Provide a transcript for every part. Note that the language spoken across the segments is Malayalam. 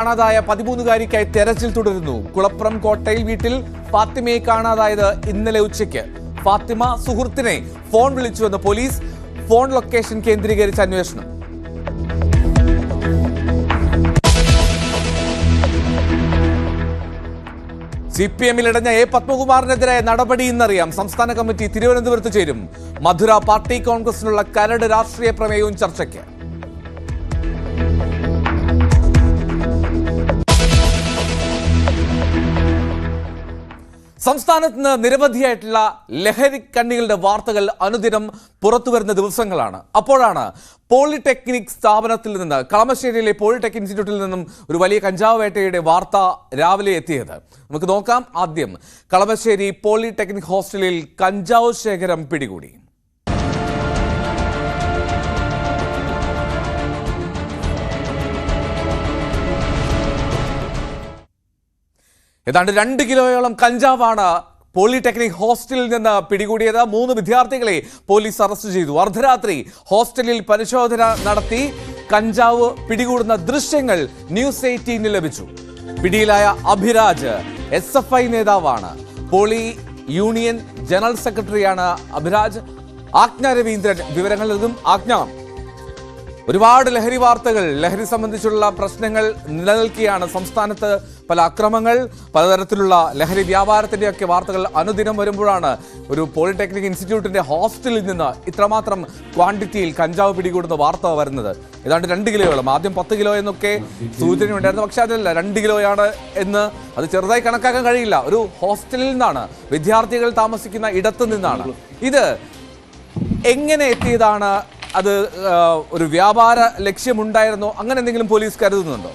കാണാതായ 13-കാരിക്കായി തെരച്ചിൽ തുടരുന്നു. കുളപ്പുറം കോട്ടയിൽ വീട്ടിൽ ഫാത്തിമയെ കാണാതായത് ഇന്നലെ ഉച്ചയ്ക്ക്. ഫാത്തിമ സുഹൃത്തിനെ ഫോൺ വിളിച്ചുവെന്ന് പോലീസ്. ഫോൺ ലൊക്കേഷൻ കേന്ദ്രീകരിച്ച് അന്വേഷണം. CPM-ൽ ഇടഞ്ഞ A. പത്മകുമാറിനെതിരെ നടപടി ഇന്നറിയാം. സംസ്ഥാന കമ്മിറ്റി തിരുവനന്തപുരത്ത് ചേരും. മധുര പാർട്ടി കോൺഗ്രസിനുള്ള കരട് രാഷ്ട്രീയ പ്രമേയവും ചർച്ചയ്ക്ക്. സംസ്ഥാനത്ത് നിന്ന് നിരവധിയായിട്ടുള്ള ലഹരിക്കണ്ണികളുടെ വാർത്തകൾ അനുദിനം പുറത്തുവരുന്ന ദിവസങ്ങളാണ്. അപ്പോഴാണ് പോളിടെക്നിക് സ്ഥാപനത്തിൽ നിന്ന്, കളമശ്ശേരിയിലെ പോളിടെക്നിക് ഇൻസ്റ്റിറ്റ്യൂട്ടിൽ നിന്നും ഒരു വലിയ കഞ്ചാവ് വേട്ടയുടെ വാർത്ത രാവിലെ എത്തിയത്. നമുക്ക് നോക്കാം. ആദ്യം കളമശ്ശേരി പോളിടെക്നിക് ഹോസ്റ്റലിൽ കഞ്ചാവ് ശേഖരം പിടികൂടി. ഏതാണ്ട് 2 കിലോയോളം കഞ്ചാവാണ് പോളിടെക്നിക് ഹോസ്റ്റലിൽ നിന്ന് പിടികൂടിയത്. 3 വിദ്യാർത്ഥികളെ പോലീസ് അറസ്റ്റ് ചെയ്തു. അർദ്ധരാത്രി ഹോസ്റ്റലിൽ പരിശോധന നടത്തി കഞ്ചാവ് പിടികൂടുന്ന ദൃശ്യങ്ങൾ ന്യൂസ് 18 ലഭിച്ചു. പിടിയിലായ അഭിരാജ് SFI നേതാവാണ്. പോളി യൂണിയൻ ജനറൽ സെക്രട്ടറിയാണ് അഭിരാജ്. ആജ്ഞ രവീന്ദ്രൻ വിവരങ്ങൾ നൽകും. ആജ്ഞ, ഒരുപാട് ലഹരി വാർത്തകൾ, ലഹരി സംബന്ധിച്ചുള്ള പ്രശ്നങ്ങൾ നിലനിൽക്കുകയാണ്. സംസ്ഥാനത്ത് പല അക്രമങ്ങൾ, പലതരത്തിലുള്ള ലഹരി വ്യാപാരത്തിൻ്റെയൊക്കെ വാർത്തകൾ അനുദിനം വരുമ്പോഴാണ് ഒരു പോളിടെക്നിക് ഇൻസ്റ്റിറ്റ്യൂട്ടിൻ്റെ ഹോസ്റ്റലിൽ നിന്ന് ഇത്രമാത്രം ക്വാണ്ടിറ്റിയിൽ കഞ്ചാവ് പിടികൂടുന്ന വാർത്ത വരുന്നത്. ഏതാണ്ട് 2 കിലോയോളം, ആദ്യം 10 കിലോ എന്നൊക്കെ സൂചനയുണ്ടായിരുന്നു. പക്ഷേ അതല്ല, 2 കിലോയാണ് എന്ന് അത് ചെറുതായി കണക്കാക്കാൻ കഴിയില്ല. ഒരു ഹോസ്റ്റലിൽ നിന്നാണ്, വിദ്യാർത്ഥികൾ താമസിക്കുന്ന ഇടത്തു നിന്നാണ്. ഇത് എങ്ങനെ എത്തിയതാണ്? അത് ഒരു വ്യാപാര ലക്ഷ്യമുണ്ടായിരുന്നോ? അങ്ങനെ എന്തെങ്കിലും പോലീസ് കരുതുന്നുണ്ടോ?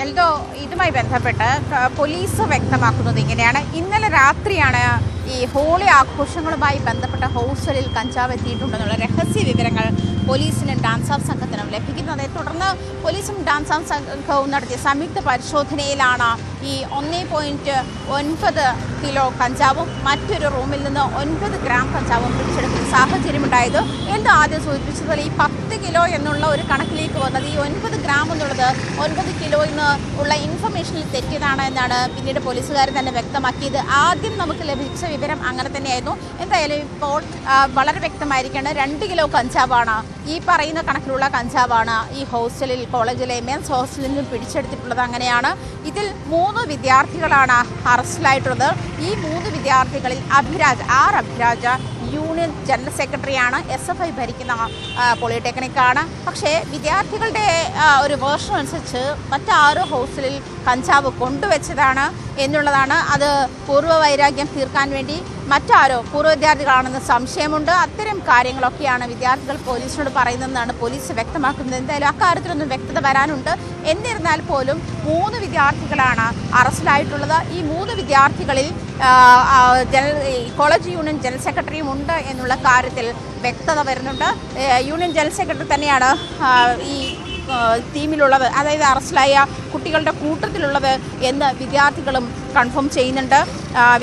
എൽദോ, ഇതുമായി ബന്ധപ്പെട്ട് പോലീസ് വ്യക്തമാക്കുന്നത് ഇങ്ങനെയാണ്. ഇന്നലെ രാത്രിയാണ് ഈ ഹോളി ആഘോഷങ്ങളുമായി ബന്ധപ്പെട്ട ഹോസ്റ്റലിൽ കഞ്ചാവ് എത്തിയിട്ടുണ്ടെന്നുള്ള രഹസ്യ വിവരങ്ങൾ പോലീസിനും ഡാൻസ് ഓഫ് സംഘത്തിനും ലഭിക്കുന്നത്. തുടർന്ന് പോലീസും ഡാൻസ് ഓഫ് സംഘവും നടത്തിയ സംയുക്ത പരിശോധനയിലാണ് ഈ 1.9 കിലോ കഞ്ചാവും മറ്റൊരു റൂമിൽ നിന്ന് 9 ഗ്രാം കഞ്ചാവും പിടിച്ചെടുക്കുന്ന സാഹചര്യമുണ്ടായത്. എന്ന് ആദ്യം സൂചിപ്പിച്ചതുപോലെ ഈ 10 കിലോ എന്നുള്ള ഒരു കണക്കിലേക്ക് വന്നത് ഈ 9 ഗ്രാം എന്നുള്ളത് 9 കിലോ എന്ന് ഉള്ള ഇൻഫർമേഷനിൽ തെറ്റിയതാണ് എന്നാണ് പിന്നീട് പോലീസുകാർ തന്നെ വ്യക്തമാക്കിയത്. ആദ്യം നമുക്ക് ലഭിച്ച വിവരം അങ്ങനെ തന്നെയായിരുന്നു. എന്തായാലും ഇപ്പോൾ വളരെ വ്യക്തമായിരിക്കുകയാണ്. 2 കിലോ കഞ്ചാവാണ്, ഈ പറയുന്ന കണക്കിലുള്ള കഞ്ചാവാണ് ഈ ഹോസ്റ്റലിൽ, കോളേജിലെ മെൻസ് ഹോസ്റ്റലിൽ നിന്നും പിടിച്ചെടുത്തിട്ടുള്ളത്. അങ്ങനെയാണ്. ഇതിൽ 3 വിദ്യാർത്ഥികളാണ് അറസ്റ്റിലായിട്ടുള്ളത്. ഈ 3 വിദ്യാർത്ഥികളിൽ അഭിരാജ് യൂണിയൻ ജനറൽ സെക്രട്ടറിയാണ്. SFI ഭരിക്കുന്ന പോളിടെക്നിക്കാണ്. പക്ഷേ വിദ്യാർത്ഥികളുടെ ഒരു വേർഷൻ അനുസരിച്ച് മറ്റാരോ ഹോസ്റ്റലിൽ കഞ്ചാവ് കൊണ്ടുവച്ചതാണ് എന്നുള്ളതാണ്. അത് പൂർവ്വവൈരാഗ്യം തീർക്കാൻ വേണ്ടി മറ്റാരോ പൂർവ്വ വിദ്യാർത്ഥികളാണെന്ന് സംശയമുണ്ട്. അത്തരം കാര്യങ്ങളൊക്കെയാണ് വിദ്യാർത്ഥികൾ പോലീസിനോട് പറയുന്നതെന്നാണ് പോലീസ് വ്യക്തമാക്കുന്നത്. എന്തായാലും അക്കാര്യത്തിലൊന്നും വ്യക്തത വരാനുണ്ട്. എന്നിരുന്നാൽ പോലും 3 വിദ്യാർത്ഥികളാണ് അറസ്റ്റിലായിട്ടുള്ളത്. ഈ 3 വിദ്യാർത്ഥികളിൽ കോളേജ് യൂണിയൻ ജനറൽ സെക്രട്ടറിയും ഉണ്ട് എന്നുള്ള കാര്യത്തിൽ വ്യക്തത വരുന്നുണ്ട്. യൂണിയൻ ജനറൽ സെക്രട്ടറി തന്നെയാണ് ഈ ടീമിലുള്ളത്, അതായത് അറസ്റ്റിലായ കുട്ടികളുടെ കൂട്ടത്തിലുള്ളത് എന്ന് വിദ്യാർത്ഥികളും കൺഫേം ചെയ്യുന്നുണ്ട്.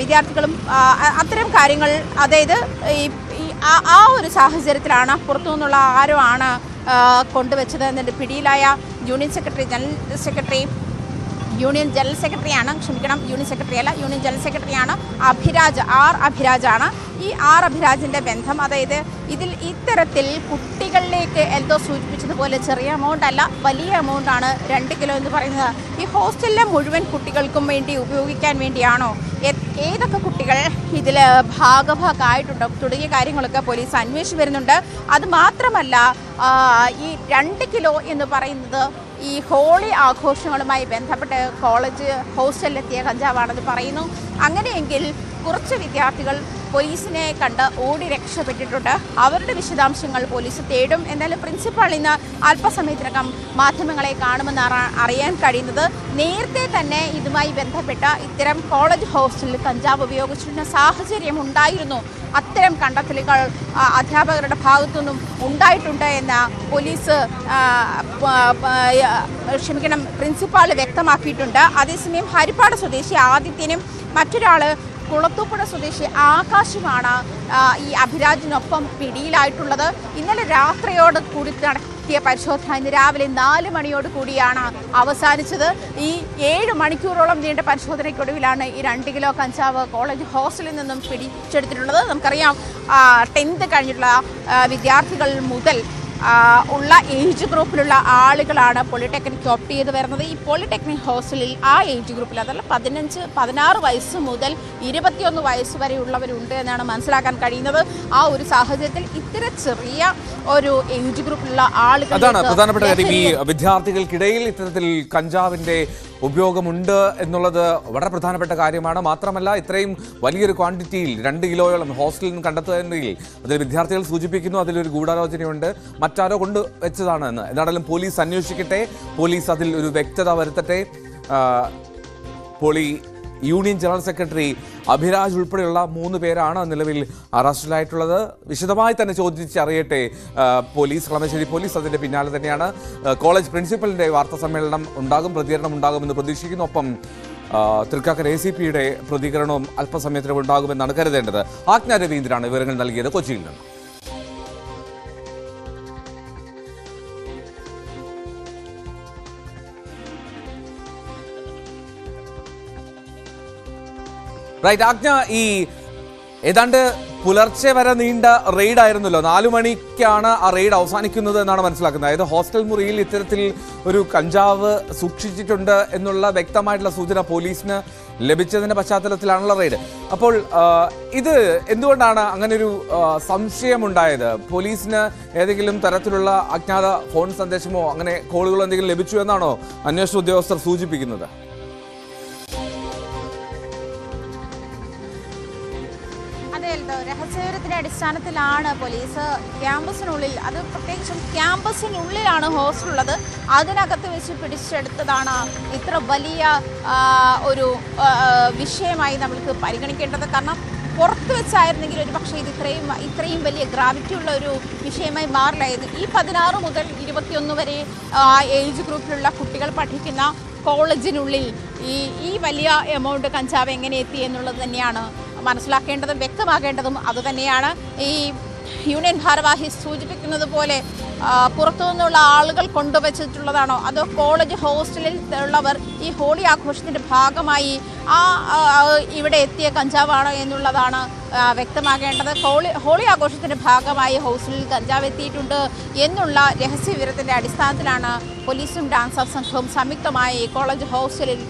വിദ്യാർത്ഥികളും അത്തരം കാര്യങ്ങൾ, അതായത് ആ ഒരു സാഹചര്യത്തിലാണ് പുറത്തു നിന്നുള്ള ആരോ ആണ് കൊണ്ടുവച്ചത് എന്നിട്ട് പിടിയിലായ യൂണിയൻ ജനറൽ സെക്രട്ടറിയാണ് അഭിരാജാണ്. ഈ അഭിരാജിൻ്റെ ബന്ധം, അതായത് ഇത്തരത്തിൽ കുട്ടികളിലേക്ക് എന്തോ സൂചിപ്പിച്ചതുപോലെ ചെറിയ എമൗണ്ട് അല്ല, വലിയ എമൗണ്ടാണ് 2 കിലോ എന്ന് പറയുന്നത്. ഈ ഹോസ്റ്റലിലെ മുഴുവൻ കുട്ടികൾക്കും വേണ്ടി ഉപയോഗിക്കാൻ വേണ്ടിയാണോ? ഏതൊക്കെ കുട്ടികൾ ഇതിൽ ഭാഗഭാഗമായിട്ടുണ്ടോ തുടങ്ങിയ കാര്യങ്ങളൊക്കെ പോലീസ് അന്വേഷിച്ച് വരുന്നുണ്ട്. അതുമാത്രമല്ല, ഈ 2 കിലോ എന്ന് പറയുന്നത് ഈ ഹോളി ആഘോഷങ്ങളുമായി ബന്ധപ്പെട്ട് കോളേജ് ഹോസ്റ്റലിലെത്തിയ കഞ്ചാവാണെന്ന് പറയുന്നു. അങ്ങനെയെങ്കിൽ കുറച്ച് വിദ്യാർത്ഥികൾ പോലീസിനെ കണ്ട് ഓടി രക്ഷപ്പെട്ടിട്ടുണ്ട്. അവരുടെ വിശദാംശങ്ങൾ പോലീസ് തേടും. എന്നാലും പ്രിൻസിപ്പാൾ ഇന്ന് അല്പസമയത്തിനകം മാധ്യമങ്ങളെ കാണുമെന്ന് അറിയാൻ കഴിയുന്നത്. നേരത്തെ തന്നെ ഇതുമായി ബന്ധപ്പെട്ട ഇത്തരം കോളേജ് ഹോസ്റ്റലിൽ കഞ്ചാവ് ഉപയോഗിച്ചിരുന്ന സാഹചര്യം ഉണ്ടായിരുന്നു. അത്തരം കണ്ടെത്തലുകൾ അധ്യാപകരുടെ ഭാഗത്തുനിന്നും ഉണ്ടായിട്ടുണ്ട് എന്ന് പോലീസ് പ്രിൻസിപ്പാൾ വ്യക്തമാക്കിയിട്ടുണ്ട്. അതേസമയം ഹരിപ്പാട് സ്വദേശി ആദിത്യനും മറ്റൊരാൾ കുളത്തൂപ്പുഴ സ്വദേശി ആകാശുമാണ് ഈ അഭിരാജിനൊപ്പം പിടിയിലായിട്ടുള്ളത്. ഇന്നലെ രാത്രിയോട് കൂടി നടത്തിയ പരിശോധന ഇന്ന് രാവിലെ 4 മണിയോട് കൂടിയാണ് അവസാനിച്ചത്. ഈ 7 മണിക്കൂറോളം നീണ്ട പരിശോധനയ്ക്കൊടുവിലാണ് ഈ 2 കിലോ കഞ്ചാവ് കോളേജ് ഹോസ്റ്റലിൽ നിന്നും പിടിച്ചെടുത്തിട്ടുള്ളത്. നമുക്കറിയാം 10th കഴിഞ്ഞിട്ടുള്ള വിദ്യാർത്ഥികൾ മുതൽ ഉള്ള ഏജ് ഗ്രൂപ്പിലുള്ള ആളുകളാണ് പോളിടെക്നിക് ഓപ്റ്റ് ചെയ്ത് വരുന്നത്. ഈ പോളിടെക്നിക് ഹോസ്റ്റലിൽ ആ ഏജ് ഗ്രൂപ്പിൽ അതല്ല 16 വയസ്സ് മുതൽ 21 വയസ്സ് വരെ ഉള്ളവരുണ്ട് എന്നാണ് മനസ്സിലാക്കാൻ കഴിയുന്നത്. ആ ഒരു സാഹചര്യത്തിൽ ഇത്തരം ചെറിയ ഒരു ഏജ് ഗ്രൂപ്പിലുള്ള ആളുകൾ അതാണ് പ്രധാനപ്പെട്ട കാര്യം. ഈ വിദ്യാർത്ഥികൾക്കിടയിൽ ഇത്തരത്തിൽ കഞ്ചാവിന്റെ ഉപയോഗമുണ്ട് എന്നുള്ളത് വളരെ പ്രധാനപ്പെട്ട കാര്യമാണ്. മാത്രമല്ല ഇത്രയും വലിയൊരു ക്വാണ്ടിറ്റിയിൽ 2 കിലോയോളം ഹോസ്റ്റലിൽ നിന്ന് കണ്ടെത്തുന്നതിൽ അതിൽ വിദ്യാർത്ഥികൾ സൂചിപ്പിക്കുന്നു അതിലൊരു ഗൂഢാലോചനയുണ്ട്, മറ്റാരോ കൊണ്ടുവച്ചതാണ് എന്ന്. എന്താണെങ്കിലും പോലീസ് അന്വേഷിക്കട്ടെ, പോലീസ് അതിൽ ഒരു വ്യക്തത വരുത്തട്ടെ. യൂണിയൻ ജനറൽ സെക്രട്ടറി അഭിരാജ് ഉൾപ്പെടെയുള്ള 3 പേരാണ് നിലവിൽ അറസ്റ്റിലായിട്ടുള്ളത്. വിശദമായി തന്നെ ചോദിച്ചറിയട്ടെ പോലീസ്, കളമശ്ശേരി പോലീസ് അതിന്റെ പിന്നാലെ തന്നെയാണ്. കോളേജ് പ്രിൻസിപ്പലിന്റെ വാർത്താ സമ്മേളനം ഉണ്ടാകും, പ്രതികരണം ഉണ്ടാകുമെന്ന് പ്രതീക്ഷിക്കുന്നു. ഒപ്പം തൃക്കാക്കര ACPയുടെ പ്രതികരണവും അല്പസമയത്തിനും ഉണ്ടാകുമെന്നാണ് കരുതേണ്ടത്. ആജ്ഞ രവീന്ദ്രനാണ് വിവരങ്ങൾ നൽകിയത് കൊച്ചിയിൽ നിന്ന്. റൈറ്റ് ആജ്ഞ, ഈ ഏതാണ്ട് പുലർച്ചെ വരെ നീണ്ട റെയ്ഡ് ആയിരുന്നല്ലോ. 4 മണിക്കാണ് ആ റെയ്ഡ് അവസാനിക്കുന്നത് എന്നാണ് മനസ്സിലാക്കുന്നത്. അതായത് ഹോസ്റ്റൽ മുറിയിൽ ഇത്തരത്തിൽ ഒരു കഞ്ചാവ് സൂക്ഷിച്ചിട്ടുണ്ട് എന്നുള്ള വ്യക്തമായിട്ടുള്ള സൂചന പോലീസിന് ലഭിച്ചതിന്റെ പശ്ചാത്തലത്തിലാണുള്ള റെയ്ഡ്. അപ്പോൾ ഇത് എന്തുകൊണ്ടാണ് അങ്ങനൊരു സംശയമുണ്ടായത്? പോലീസിന് ഏതെങ്കിലും തരത്തിലുള്ള അജ്ഞാത ഫോൺ സന്ദേശമോ അങ്ങനെ കോളുകളോ എന്തെങ്കിലും ലഭിച്ചു എന്നാണോ അന്വേഷണ ഉദ്യോഗസ്ഥർ സൂചിപ്പിക്കുന്നത്? രഹസ്യവിവരത്തിന്റെ അടിസ്ഥാനത്തിലാണ് പോലീസ് ക്യാമ്പസിനുള്ളിൽ, അത് പ്രത്യേകിച്ചും ക്യാമ്പസിനുള്ളിലാണ് ഹോസ്റ്റലുള്ളത്, അതിനകത്ത് വെച്ച് പിടിച്ചെടുത്തതാണ് ഇത്ര വലിയ ഒരു വിഷയമായി നമ്മൾക്ക് പരിഗണിക്കേണ്ടത്. കാരണം പുറത്ത് വെച്ചായിരുന്നെങ്കിൽ ഒരു പക്ഷേ ഇത് ഇത്രയും വലിയ ഗ്രാവിറ്റി ഉള്ള ഒരു വിഷയമായി മാറില്ലായിരുന്നു. ഈ 16 മുതൽ 21 വരെ ഏജ് ഗ്രൂപ്പിലുള്ള കുട്ടികൾ പഠിക്കുന്ന കോളേജിനുള്ളിൽ ഈ വലിയ എമൗണ്ട് കഞ്ചാവ് എങ്ങനെ എത്തി എന്നുള്ളത് തന്നെയാണ് മനസ്സിലാക്കേണ്ടതും വ്യക്തമാകേണ്ടതും. അതുതന്നെയാണ് ഈ യൂണിയൻ ഭാരവാഹി സൂചിപ്പിക്കുന്നത് പോലെ പുറത്തു നിന്നുള്ള ആളുകൾ കൊണ്ടുവച്ചിട്ടുള്ളതാണോ അതോ കോളേജ് ഹോസ്റ്റലിൽ ഉള്ളവർ ഈ ഹോളി ആഘോഷത്തിൻ്റെ ഭാഗമായി ഇവിടെ എത്തിയ കഞ്ചാവാണോ എന്നുള്ളതാണ് വ്യക്തമാകേണ്ടത്. ഹോളി ആഘോഷത്തിൻ്റെ ഭാഗമായി ഹോസ്റ്റലിൽ കഞ്ചാവ് എത്തിയിട്ടുണ്ട് എന്നുള്ള രഹസ്യ വിവരത്തിൻ്റെ അടിസ്ഥാനത്തിലാണ് പോലീസും ഡാൻസ് ഓഫ് സംഘവും സംയുക്തമായി കോളേജ് ഹോസ്റ്റലിൽ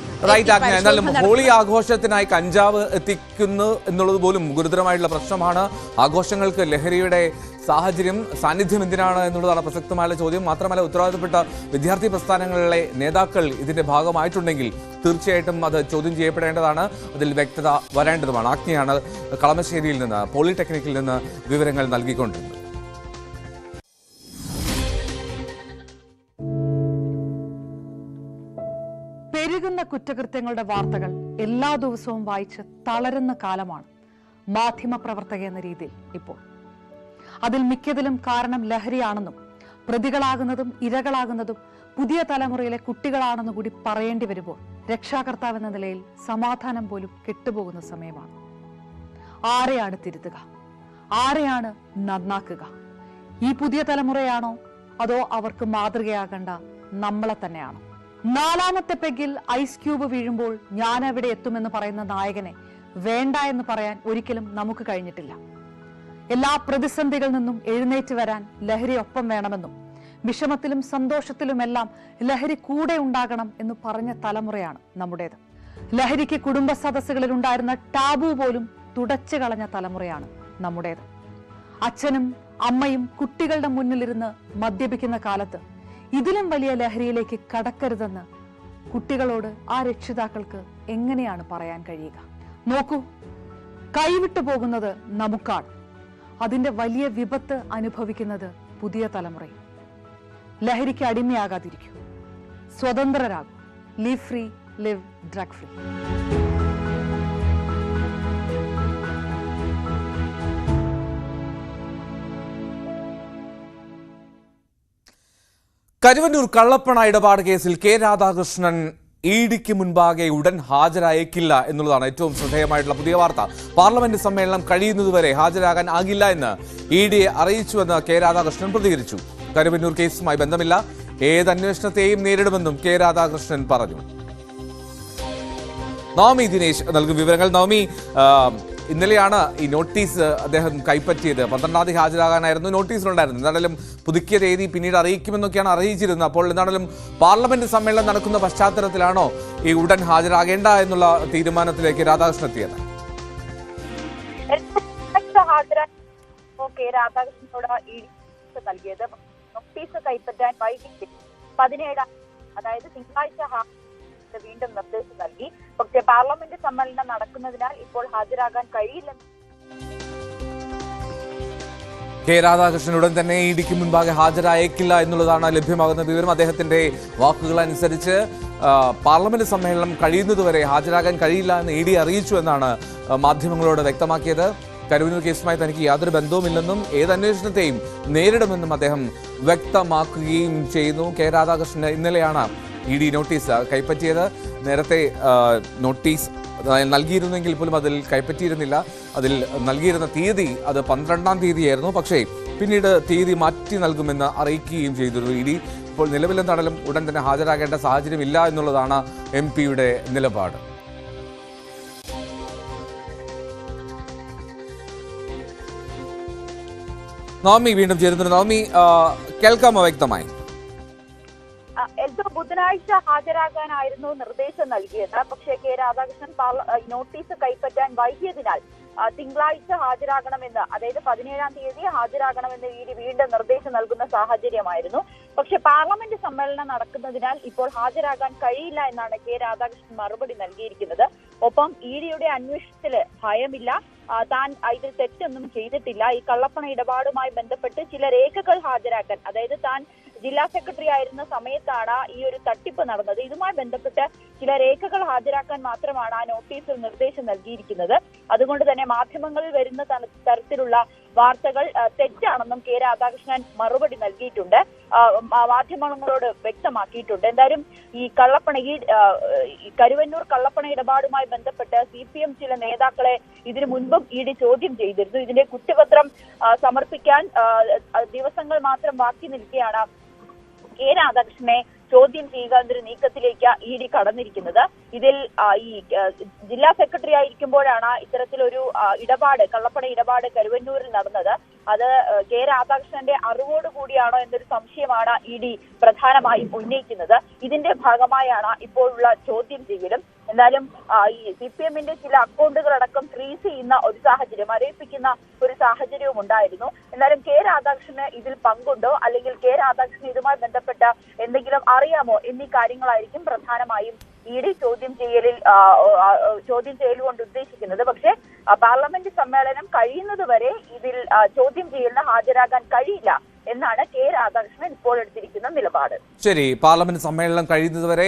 എന്നാലും ഹോളി ആഘോഷത്തിനായി കഞ്ചാവ് എത്തിക്കുന്നു എന്നുള്ളത് പോലും ഗുരുതരമായിട്ടുള്ള പ്രശ്നമാണ്. ആഘോഷങ്ങൾക്ക് ലഹരിയുടെ സാന്നിധ്യം എന്തിനാണ് എന്നുള്ളതാണ് പ്രസക്തമായ ചോദ്യം. മാത്രമല്ല ഉത്തരവാദിത്തപ്പെട്ട വിദ്യാർത്ഥി പ്രസ്ഥാനങ്ങളിലെ നേതാക്കൾ ഇതിന്റെ ഭാഗമായിട്ടുണ്ടെങ്കിൽ തീർച്ചയായിട്ടും അത് ചോദ്യം ചെയ്യപ്പെടേണ്ടതാണ്, അതിൽ വ്യക്തത വരേണ്ടതുമാണ്. ആജ്ഞയാണ് കളമശ്ശേരിയിൽ നിന്ന് പോളിടെക്നിക്കിൽ നിന്ന് വിവരങ്ങൾ നൽകിക്കൊണ്ടിരുന്നത്. പെരുകുന്ന കുറ്റകൃത്യങ്ങളുടെ വാർത്തകൾ എല്ലാ ദിവസവും വായിച്ച് തളരുന്ന കാലമാണ് മാധ്യമപ്രവർത്തക എന്ന രീതിയിൽ ഇപ്പോൾ. അതിൽ മിക്കതിലും കാരണം ലഹരിയാണെന്നും പ്രതികളാകുന്നതും ഇരകളാകുന്നതും പുതിയ തലമുറയിലെ കുട്ടികളാണെന്ന് കൂടി പറയേണ്ടി വരുമ്പോൾ രക്ഷാകർത്താവ് എന്ന നിലയിൽ സമാധാനം പോലും കെട്ടുപോകുന്ന സമയമാണ്. ആരെയാണ് തിരുത്തുക? ആരെയാണ് നന്നാക്കുക? ഈ പുതിയ തലമുറയാണോ അതോ അവർക്ക് മാതൃകയാകേണ്ട നമ്മളെ തന്നെയാണോ? 4ാമത്തെ പെഗിൽ ഐസ് ക്യൂബ് വീഴുമ്പോൾ ഞാൻ എവിടെ എത്തുമെന്ന് പറയുന്ന നായകനെ വേണ്ട എന്ന് പറയാൻ ഒരിക്കലും നമുക്ക് കഴിഞ്ഞിട്ടില്ല. എല്ലാ പ്രതിസന്ധികളിൽ നിന്നും എഴുന്നേറ്റ് വരാൻ ലഹരി ഒപ്പം വേണമെന്നും വിഷമത്തിലും സന്തോഷത്തിലുമെല്ലാം ലഹരി കൂടെ ഉണ്ടാകണം എന്ന് പറഞ്ഞ തലമുറയാണ് നമ്മുടേത്. ലഹരിക്ക് കുടുംബ സദസ്സുകളിൽ ഉണ്ടായിരുന്ന ടാബു പോലും തുടച്ചു കളഞ്ഞ തലമുറയാണ് നമ്മുടേത്. അച്ഛനും അമ്മയും കുട്ടികളുടെ മുന്നിലിരുന്ന് മദ്യപിക്കുന്ന കാലത്ത് ഇതിലും വലിയ ലഹരിയിലേക്ക് കടക്കരുതെന്ന് കുട്ടികളോട് ആ രക്ഷിതാക്കൾക്ക് എങ്ങനെയാണ് പറയാൻ കഴിയുക? നോക്കൂ, കൈവിട്ടു പോകുന്നത് നമുക്കാണ്. അതിന്റെ വലിയ വിപത്ത് അനുഭവിക്കുന്നത് പുതിയ തലമുറയും. ലഹരിക്ക് അടിമയാകാതിരിക്കൂ, സ്വതന്ത്രരാകൂ. Live free, live drug free. Karuvannur കള്ളപ്പണ ഇടപാട് കേസിൽ കെ രാധാകൃഷ്ണൻ ഇഡിക്ക് മുൻപാകെ ഉടൻ ഹാജരായേക്കില്ല എന്നുള്ളതാണ് ഏറ്റവും ശ്രദ്ധേയമായിട്ടുള്ള പുതിയ വാർത്ത. പാർലമെന്റ് സമ്മേളനം കഴിയുന്നതുവരെ ഹാജരാകാൻ ആകില്ല എന്ന് ഇഡിയെ അറിയിച്ചുവെന്ന് കെ രാധാകൃഷ്ണൻ പ്രതികരിച്ചു. കരുവന്നൂർ കേസുമായി ബന്ധമില്ല, ഏത് അന്വേഷണത്തെയും നേരിടുമെന്നും കെ രാധാകൃഷ്ണൻ പറഞ്ഞു. നവമി ദിനേശ് നൽകും വിവരങ്ങൾ. നവമി, ഇന്നലെയാണ് ഈ നോട്ടീസ് അദ്ദേഹം കൈപ്പറ്റിയത്. 12-ാം തീയതി ഹാജരാകാനായിരുന്നു നോട്ടീസിലുണ്ടായിരുന്നു. എന്തായാലും പുതുക്കിയ തീയതി പിന്നീട് അറിയിക്കുമെന്നൊക്കെയാണ് അറിയിച്ചിരുന്നത്. അപ്പോൾ എന്തായാലും പാർലമെന്റ് സമ്മേളനം നടക്കുന്ന പശ്ചാത്തലത്തിലാണോ ഈ ഉടൻ ഹാജരാകേണ്ട എന്നുള്ള തീരുമാനത്തിലേക്ക് രാധാകൃഷ്ണൻ എത്തിയത്? രാധാകൃഷ്ണനോട് നൽകിയത് നോട്ടീസ് കൈപ്പറ്റാൻ വൈകിട്ട് 17 അതായത് തിങ്കളാഴ്ച വീണ്ടും നിർദ്ദേശം നൽകി. പക്ഷേ പാർലമെന്റ് സമ്മേളനം നടക്കുന്നതിനാൽ ഇപ്പോൾ ഹാജരാകാൻ കഴിയില്ലെന്ന് കെ രാധാകൃഷ്ണൻ ഉടൻ തന്നെ ഇഡിക്ക് മുൻപാകെ ഹാജരായേക്കില്ല എന്നുള്ളതാണ് ലഭ്യമാകുന്ന വിവരം. അദ്ദേഹത്തിന്റെ വാക്കുകൾ അനുസരിച്ച് പാർലമെന്റ് സമ്മേളനം കഴിയുന്നതുവരെ ഹാജരാകാൻ കഴിയില്ല എന്ന് ഇഡി അറിയിച്ചു എന്നാണ് മാധ്യമങ്ങളോട് വ്യക്തമാക്കിയത്. കരുവന്നൂർ കേസുമായി തനിക്ക് യാതൊരു ബന്ധവുമില്ലെന്നും ഏത് അന്വേഷണത്തെയും നേരിടുമെന്നും അദ്ദേഹം വ്യക്തമാക്കുകയും ചെയ്യുന്നു. കെ രാധാകൃഷ്ണന് ഇന്നലെയാണ് ഇഡി നോട്ടീസ് കൈപ്പറ്റിയത്. നേരത്തെ നോട്ടീസ് നൽകിയിരുന്നെങ്കിൽ പോലും അതിൽ കൈപ്പറ്റിയിരുന്നില്ല. അതിൽ നൽകിയിരുന്ന തീയതി അത് 12-ാം തീയതിയായിരുന്നു. പക്ഷേ പിന്നീട് തീയതി മാറ്റി നൽകുമെന്ന് അറിയിക്കുകയും ചെയ്തിരുന്നു ഇഡി. ഇപ്പോൾ നിലവിലെന്താണെങ്കിലും ഉടൻ തന്നെ ഹാജരാകേണ്ട സാഹചര്യമില്ല എന്നുള്ളതാണ് MP-യുടെ നിലപാട്. നവമി വീണ്ടും ചേരുന്നുണ്ട്. നവമി, കേൾക്കാമോ വ്യക്തമായി? ബുധനാഴ്ച ഹാജരാകാനായിരുന്നു നിർദ്ദേശം നൽകിയത്. പക്ഷേ കെ രാധാകൃഷ്ണൻ നോട്ടീസ് കൈപ്പറ്റാൻ വൈകിയതിനാൽ തിങ്കളാഴ്ച ഹാജരാകണമെന്ന്, അതായത് 17-ാം തീയതി ഹാജരാകണമെന്ന് ഇഡി വീണ്ടും നിർദ്ദേശം നൽകുന്ന സാഹചര്യമായിരുന്നു. പക്ഷെ പാർലമെന്റ് സമ്മേളനം നടക്കുന്നതിനാൽ ഇപ്പോൾ ഹാജരാകാൻ കഴിയില്ല എന്നാണ് കെ രാധാകൃഷ്ണൻ മറുപടി നൽകിയിരിക്കുന്നത്. ഒപ്പം ഇഡിയുടെ അന്വേഷണത്തില് ഭയമില്ല, താൻ ഇതിൽ തെറ്റൊന്നും ചെയ്തിട്ടില്ല, ഈ കള്ളപ്പണ ഇടപാടുമായി ബന്ധപ്പെട്ട് ചില രേഖകൾ ഹാജരാക്കാൻ, അതായത് താൻ ജില്ലാ സെക്രട്ടറി ആയിരുന്ന സമയത്താണ് ഈ ഒരു തട്ടിപ്പ് നടന്നത്, ഇതുമായി ബന്ധപ്പെട്ട് ചില രേഖകൾ ഹാജരാക്കാൻ മാത്രമാണ് ആ നോട്ടീസിൽ നിർദ്ദേശം നൽകിയിരിക്കുന്നത്. അതുകൊണ്ട് തന്നെ മാധ്യമങ്ങളിൽ വരുന്ന തരത്തിലുള്ള വാർത്തകൾ തെറ്റാണെന്നും കെ രാധാകൃഷ്ണൻ മറുപടി നൽകിയിട്ടുണ്ട്, മാധ്യമങ്ങളോട് വ്യക്തമാക്കിയിട്ടുണ്ട്. എന്തായാലും ഈ കരുവന്നൂർ കള്ളപ്പണ ഇടപാടുമായി ബന്ധപ്പെട്ട് CPM ചില നേതാക്കളെ ഇതിനു മുൻപും ഇഡി ചോദ്യം ചെയ്തിരുന്നു. ഇതിന്റെ കുറ്റപത്രം സമർപ്പിക്കാൻ ദിവസങ്ങൾ മാത്രം ബാക്കി നിൽക്കെയാണ് കെ രാധാകൃഷ്ണനെ ചോദ്യം ചെയ്യുക എന്നൊരു നീക്കത്തിലേക്ക് ഇഡി കടന്നിരിക്കുന്നത്. ഇതിൽ ഈ ജില്ലാ സെക്രട്ടറി ആയിരിക്കുമ്പോഴാണ് ഇത്തരത്തിലൊരു കള്ളപ്പണ ഇടപാട് കരുവന്നൂരിൽ നടന്നത്. അത് കെ രാധാകൃഷ്ണന്റെ അറിവോടുകൂടിയാണോ എന്നൊരു സംശയമാണ് ഇഡി പ്രധാനമായും ഉന്നയിക്കുന്നത്. ഇതിന്റെ ഭാഗമായാണ് ഇപ്പോഴുള്ള ചോദ്യം ചെയ്യലും. എന്നാലും ഈ CPM-ന്റെ ചില അക്കൗണ്ടുകൾ അടക്കം ഫ്രീസ് ചെയ്യുന്ന ഒരു സാഹചര്യം, മരവിപ്പിക്കുന്ന ഒരു സാഹചര്യവും ഉണ്ടായിരുന്നു. എന്നാലും കെ രാധാകൃഷ്ണന് ഇതിൽ പങ്കുണ്ടോ, അല്ലെങ്കിൽ കെ രാധാകൃഷ്ണൻ ഇതുമായി ബന്ധപ്പെട്ട എന്തെങ്കിലും അറിയാമോ എന്നീ കാര്യങ്ങളായിരിക്കും പ്രധാനമായും ഇഡി ചോദ്യം ചെയ്യൽ കൊണ്ട് ഉദ്ദേശിക്കുന്നത്. പക്ഷേ പാർലമെന്റ് സമ്മേളനം കഴിയുന്നതുവരെ ഇതിൽ ചോദ്യം ചെയ്യലിന് ഹാജരാകാൻ കഴിയില്ല എന്നാണ് കെ രാധാകൃഷ്ണൻ ഇപ്പോൾ എടുത്തിരിക്കുന്ന നിലപാട്. ശരി, പാർലമെന്റ് സമ്മേളനം കഴിയുന്നതുവരെ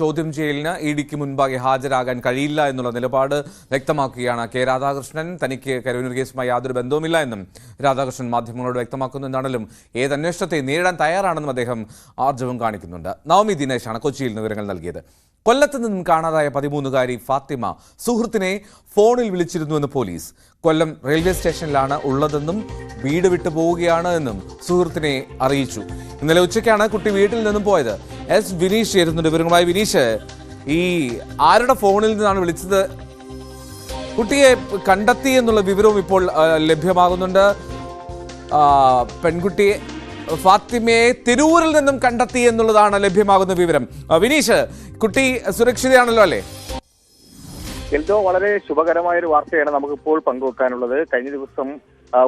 ചോദ്യം ചെയ്യലിന് ഇഡിക്ക് മുൻപാകെ ഹാജരാകാൻ കഴിയില്ല എന്നുള്ള നിലപാട് വ്യക്തമാക്കുകയാണ് കെ രാധാകൃഷ്ണൻ. തനിക്ക് കരുവന്നൂർ കേസുമായി യാതൊരു ബന്ധവുമില്ല എന്നും രാധാകൃഷ്ണൻ മാധ്യമങ്ങളോട് വ്യക്തമാക്കുന്നു. എന്നാണെങ്കിലും ഏത് അന്വേഷണത്തെ നേരിടാൻ തയ്യാറാണെന്നും അദ്ദേഹം ആർജവം കാണിക്കുന്നുണ്ട്. നവമി ദിനേശാണ് കൊച്ചിയിൽ നിന്ന് വിവരങ്ങൾ നൽകിയത്. കൊല്ലത്ത് നിന്നും കാണാതായ 13-കാരി ഫാത്തിമ സുഹൃത്തിനെ ഫോണിൽ വിളിച്ചിരുന്നുവെന്ന് പോലീസ്. കൊല്ലം റെയിൽവേ സ്റ്റേഷനിലാണ് ഉള്ളതെന്നും വീട് വിട്ടു പോവുകയാണ് എന്നും സുഹൃത്തിനെ അറിയിച്ചു. ഇന്നലെ ഉച്ചയ്ക്കാണ് കുട്ടി വീട്ടിൽ നിന്നും പോയത്. എസ് വിനീഷ് ചേരുന്നുണ്ട് വിവരങ്ങളുമായി. വിനീഷ്, ഈ ആരുടെ ഫോണിൽ നിന്നാണ് വിളിച്ചത്? കുട്ടിയെ കണ്ടെത്തി എന്നുള്ള വിവരവും ഇപ്പോൾ ലഭ്യമാകുന്നുണ്ട്. പെൺകുട്ടിയെ ഫാത്തിമയെ തിരൂരിൽ നിന്നും കണ്ടെത്തി എന്നുള്ളതാണ് ലഭ്യമാകുന്ന വിവരം. വിനീഷ്, കുട്ടി സുരക്ഷിതയാണല്ലോ അല്ലേ? എൽദോ, വളരെ ശുഭകരമായ ഒരു വാർത്തയാണ് നമുക്കിപ്പോൾ പങ്കുവെക്കാനുള്ളത്. കഴിഞ്ഞ ദിവസം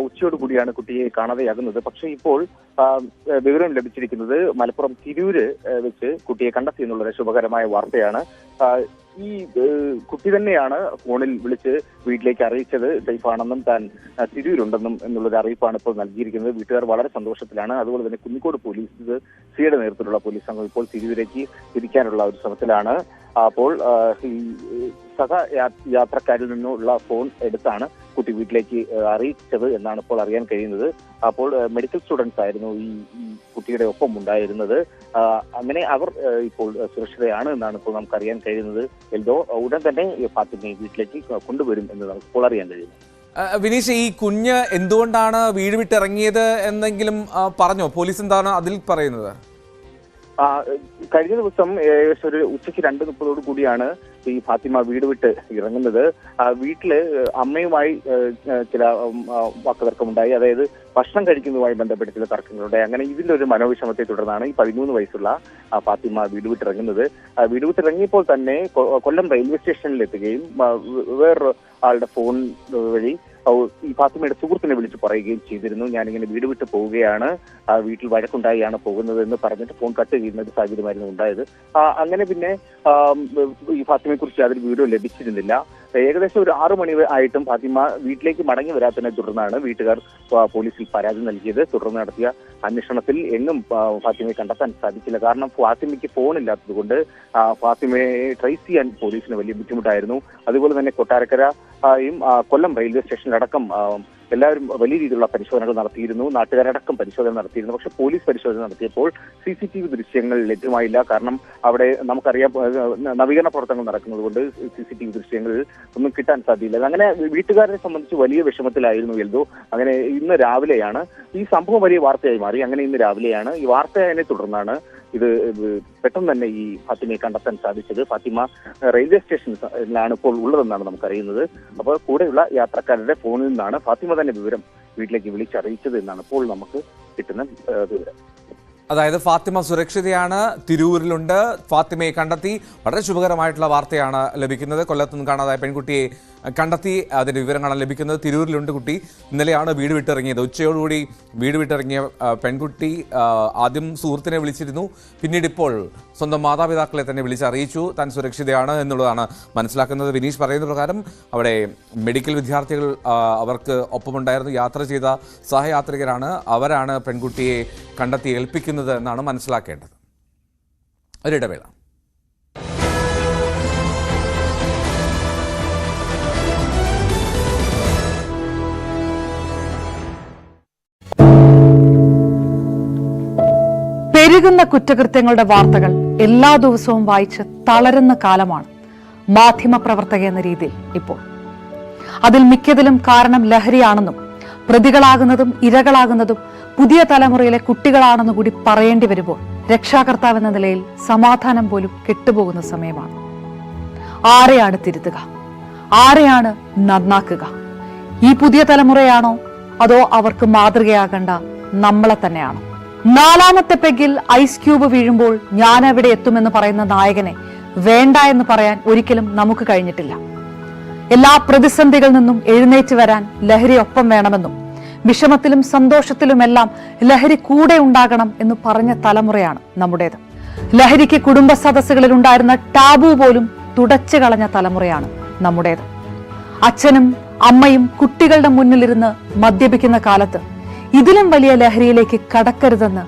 ഉച്ചയോട് കൂടിയാണ് കുട്ടിയെ കാണാതെയാകുന്നത്. പക്ഷേ ഇപ്പോൾ വിവരം ലഭിച്ചിരിക്കുന്നത് മലപ്പുറം തിരൂര് വെച്ച് കുട്ടിയെ കണ്ടെത്തി എന്നുള്ളത് ശുഭകരമായ വാർത്തയാണ്. ഈ കുട്ടി തന്നെയാണ് ഫോണിൽ വിളിച്ച് വീട്ടിലേക്ക് അറിയിച്ചത് സേഫാണെന്നും താൻ തിരൂരുണ്ടെന്നും എന്നുള്ളൊരു അറിയിപ്പാണ് ഇപ്പോൾ നൽകിയിരിക്കുന്നത്. വീട്ടുകാർ വളരെ സന്തോഷത്തിലാണ്. അതുപോലെ തന്നെ കുന്നിക്കോട് പോലീസ്, സിയുടെ നേതൃത്വത്തിലുള്ള പോലീസ് സംഘം ഇപ്പോൾ തിരൂരിലേക്ക് തിരിക്കാനുള്ള ഒരു ശ്രമത്തിലാണ്. അപ്പോൾ ഈ യാത്രക്കാരിൽ നിന്നുള്ള ഫോൺ എടുത്താണ് കുട്ടി വീട്ടിലേക്ക് അറിയിച്ചത് എന്നാണ് ഇപ്പോൾ അറിയാൻ കഴിയുന്നത്. അപ്പോൾ മെഡിക്കൽ സ്റ്റുഡൻസ് ആയിരുന്നു ഈ കുട്ടിയുടെ ഒപ്പം ഉണ്ടായിരുന്നത്. അങ്ങനെ അവർ ഇപ്പോൾ സുരക്ഷിതയാണ് എന്നാണ് ഇപ്പോൾ നമുക്ക് അറിയാൻ കഴിയുന്നത്. എൽദോ ഉടൻ തന്നെ ഫാത്തിമയെ വീട്ടിലേക്ക് കൊണ്ടുവരും എന്ന് നമുക്ക് ഇപ്പോൾ അറിയാൻ കഴിയുന്നു. വിനീഷ്, ഈ കുഞ്ഞ് എന്തുകൊണ്ടാണ് വീട് വിട്ടിറങ്ങിയത് എന്നെങ്കിലും പറഞ്ഞോ? പോലീസ് എന്താണ് അതിൽ പറയുന്നത്? കഴിഞ്ഞ ദിവസം ഏകദേശം ഒരു ഉച്ചയ്ക്ക് 2:30 കൂടിയാണ് ഈ ഫാത്തിമ വീട് വിട്ട് ഇറങ്ങുന്നത്. വീട്ടില് അമ്മയുമായി ചില വാക്കുതർക്കമുണ്ടായി. അതായത് ഭക്ഷണം കഴിക്കുന്നതുമായി ബന്ധപ്പെട്ട് ചില തർക്കങ്ങളുണ്ടായി. അങ്ങനെ ഇതിന്റെ ഒരു മനോവിഷമത്തെ തുടർന്നാണ് ഈ 13 വയസ്സുള്ള ഫാത്തിമ വീട് വിട്ടിറങ്ങുന്നത്. വീട് വിട്ടിറങ്ങിയപ്പോൾ തന്നെ കൊല്ലം റെയിൽവേ സ്റ്റേഷനിൽ എത്തുകയും വേറൊരു ആളുടെ ഫോൺ വഴി ഈ ഫാത്തിമയുടെ സുഹൃത്തിനെ വിളിച്ച് പറയുകയും ചെയ്തിരുന്നു. ഞാനിങ്ങനെ വീട് വിട്ട് പോവുകയാണ്, വീട്ടിൽ വഴക്കുണ്ടായിയാണ് പോകുന്നത് എന്ന് പറഞ്ഞിട്ട് ഫോൺ കട്ട് ചെയ്യുന്ന ഒരു സാഹചര്യമായിരുന്നു ഉണ്ടായത്. അങ്ങനെ പിന്നെ ഈ ഫാത്തിമയെ കുറിച്ച് അതിൽ വീഡിയോ ലഭിച്ചിരുന്നില്ല. ഏകദേശം ഒരു 6 മണി ആയിട്ടും ഫാത്തിമ വീട്ടിലേക്ക് മടങ്ങി വരാത്തതിനെ തുടർന്നാണ് വീട്ടുകാർ പോലീസിൽ പരാതി നൽകിയത്. തുടർന്ന് നടത്തിയ അന്വേഷണത്തിൽ എങ്ങും ഫാത്തിമയെ കണ്ടെത്താൻ സാധിച്ചില്ല. കാരണം ഫാത്തിമയ്ക്ക് ഫോണില്ലാത്തത് കൊണ്ട് ഫാത്തിമയെ ട്രേസ് ചെയ്യാൻ പോലീസിന് വലിയ ബുദ്ധിമുട്ടായിരുന്നു. അതുപോലെ തന്നെ കൊട്ടാരക്കരയും കൊല്ലം റെയിൽവേ സ്റ്റേഷനിലടക്കം എല്ലാവരും വലിയ രീതിയിലുള്ള പരിശോധനകൾ നടത്തിയിരുന്നു. നാട്ടുകാരടക്കം പരിശോധന നടത്തിയിരുന്നു. പക്ഷെ പോലീസ് പരിശോധന നടത്തിയപ്പോൾ CCTV ദൃശ്യങ്ങൾ ലഭ്യമായില്ല. കാരണം അവിടെ നമുക്കറിയാം നവീകരണ പ്രവർത്തനങ്ങൾ നടക്കുന്നത് കൊണ്ട് CCTV ദൃശ്യങ്ങൾ ഒന്നും കിട്ടാൻ സാധ്യതയില്ല. അങ്ങനെ വീട്ടുകാരെ സംബന്ധിച്ച് വലിയ വിഷമത്തിലായിരുന്നു എൽദോ. അങ്ങനെ ഇന്ന് രാവിലെയാണ് ഈ സംഭവം വലിയ വാർത്തയായി മാറി. അങ്ങനെ ഇന്ന് രാവിലെയാണ് ഈ വാർത്തയെ തുടർന്നാണ് ഇത് പെട്ടെന്ന് തന്നെ ഈ ഫാത്തിമയെ കണ്ടെത്താൻ സാധിച്ചത്. ഫാത്തിമ റെയിൽവേ സ്റ്റേഷനിലാണ് ഇപ്പോൾ ഉള്ളതെന്നാണ് നമുക്കറിയുന്നത്. അപ്പോൾ കൂടെയുള്ള യാത്രക്കാരുടെ ഫോണിൽ നിന്നാണ് ഫാത്തിമ തന്നെ വിവരം വീട്ടിലേക്ക് വിളിച്ചറിയിച്ചത് എന്നാണ് ഇപ്പോൾ നമുക്ക് കിട്ടുന്ന വിവരം. അതായത് ഫാത്തിമ സുരക്ഷിതയാണ്, തിരൂരിലുണ്ട്, ഫാത്തിമയെ കണ്ടെത്തി. വളരെ ശുഭകരമായിട്ടുള്ള വാർത്തയാണ് ലഭിക്കുന്നത്. കൊല്ലത്തുനിന്ന് കാണാതായ പെൺകുട്ടിയെ കണ്ടെത്തി, അതിൻ്റെ വിവരങ്ങളാണ് ലഭിക്കുന്നത്. തിരൂരിലുണ്ട് കുട്ടി. ഇന്നലെയാണ് വീട് വിട്ടിറങ്ങിയത്. ഉച്ചയോടുകൂടി വീട് വിട്ടിറങ്ങിയ പെൺകുട്ടി ആദ്യം സുഹൃത്തിനെ വിളിച്ചിരുന്നു. പിന്നീട് ഇപ്പോൾ സ്വന്തം മാതാപിതാക്കളെ തന്നെ വിളിച്ചറിയിച്ചു താൻ സുരക്ഷിതയാണ് എന്നുള്ളതാണ് മനസ്സിലാക്കുന്നത്. വിനീഷ് പറയുന്ന പ്രകാരം അവിടെ മെഡിക്കൽ വിദ്യാർത്ഥികൾ അവർക്ക് ഒപ്പമുണ്ടായിരുന്നു. യാത്ര ചെയ്ത സഹയാത്രികരാണ്. അവരാണ് പെൺകുട്ടിയെ കണ്ടെത്തി ഏൽപ്പിക്കുന്നത് എന്നാണ് മനസ്സിലാക്കേണ്ടത്. ഒരിടവേള. പെരുകുന്ന കുറ്റകൃത്യങ്ങളുടെ വാർത്തകൾ എല്ലാ ദിവസവും വായിച്ച് തളരുന്ന കാലമാണ് മാധ്യമപ്രവർത്തക എന്ന രീതിയിൽ ഇപ്പോൾ. അതിൽ മിക്കതിലും കാരണം ലഹരിയാണെന്നും പ്രതികളാകുന്നതും ഇരകളാകുന്നതും പുതിയ തലമുറയിലെ കുട്ടികളാണെന്ന് കൂടി പറയേണ്ടി വരുമ്പോൾ രക്ഷാകർത്താവ് എന്ന നിലയിൽ സമാധാനം പോലും കെട്ടുപോകുന്ന സമയമാണ്. ആരെയാണ് തിരുത്തുക? ആരെയാണ് നന്നാക്കുക? ഈ പുതിയ തലമുറയാണോ അതോ അവർക്ക് മാതൃകയാകേണ്ട നമ്മളെ തന്നെയാണോ? 4ാമത്തെ പെഗിൽ ഐസ് ക്യൂബ് വീഴുമ്പോൾ ഞാൻ എവിടെ എത്തുമെന്ന് പറയുന്ന നായകനെ വേണ്ട എന്ന് പറയാൻ ഒരിക്കലും നമുക്ക് കഴിഞ്ഞിട്ടില്ല. എല്ലാ പ്രതിസന്ധികളിൽ നിന്നും എഴുന്നേറ്റ് വരാൻ ലഹരി ഒപ്പം വേണമെന്നും വിഷമത്തിലും സന്തോഷത്തിലുമെല്ലാം ലഹരി കൂടെ ഉണ്ടാകണം എന്ന് പറഞ്ഞ തലമുറയാണ് നമ്മുടേത്. ലഹരിക്ക് കുടുംബ സദസ്സുകളിൽ ഉണ്ടായിരുന്ന ടാബു പോലും തുടച്ചു കളഞ്ഞ തലമുറയാണ് നമ്മുടേത്. അച്ഛനും അമ്മയും കുട്ടികളുടെ മുന്നിലിരുന്ന് മദ്യപിക്കുന്ന കാലത്ത് ഇതിലും വലിയ ലഹരിയിലേക്ക് കടക്കരുതെന്ന്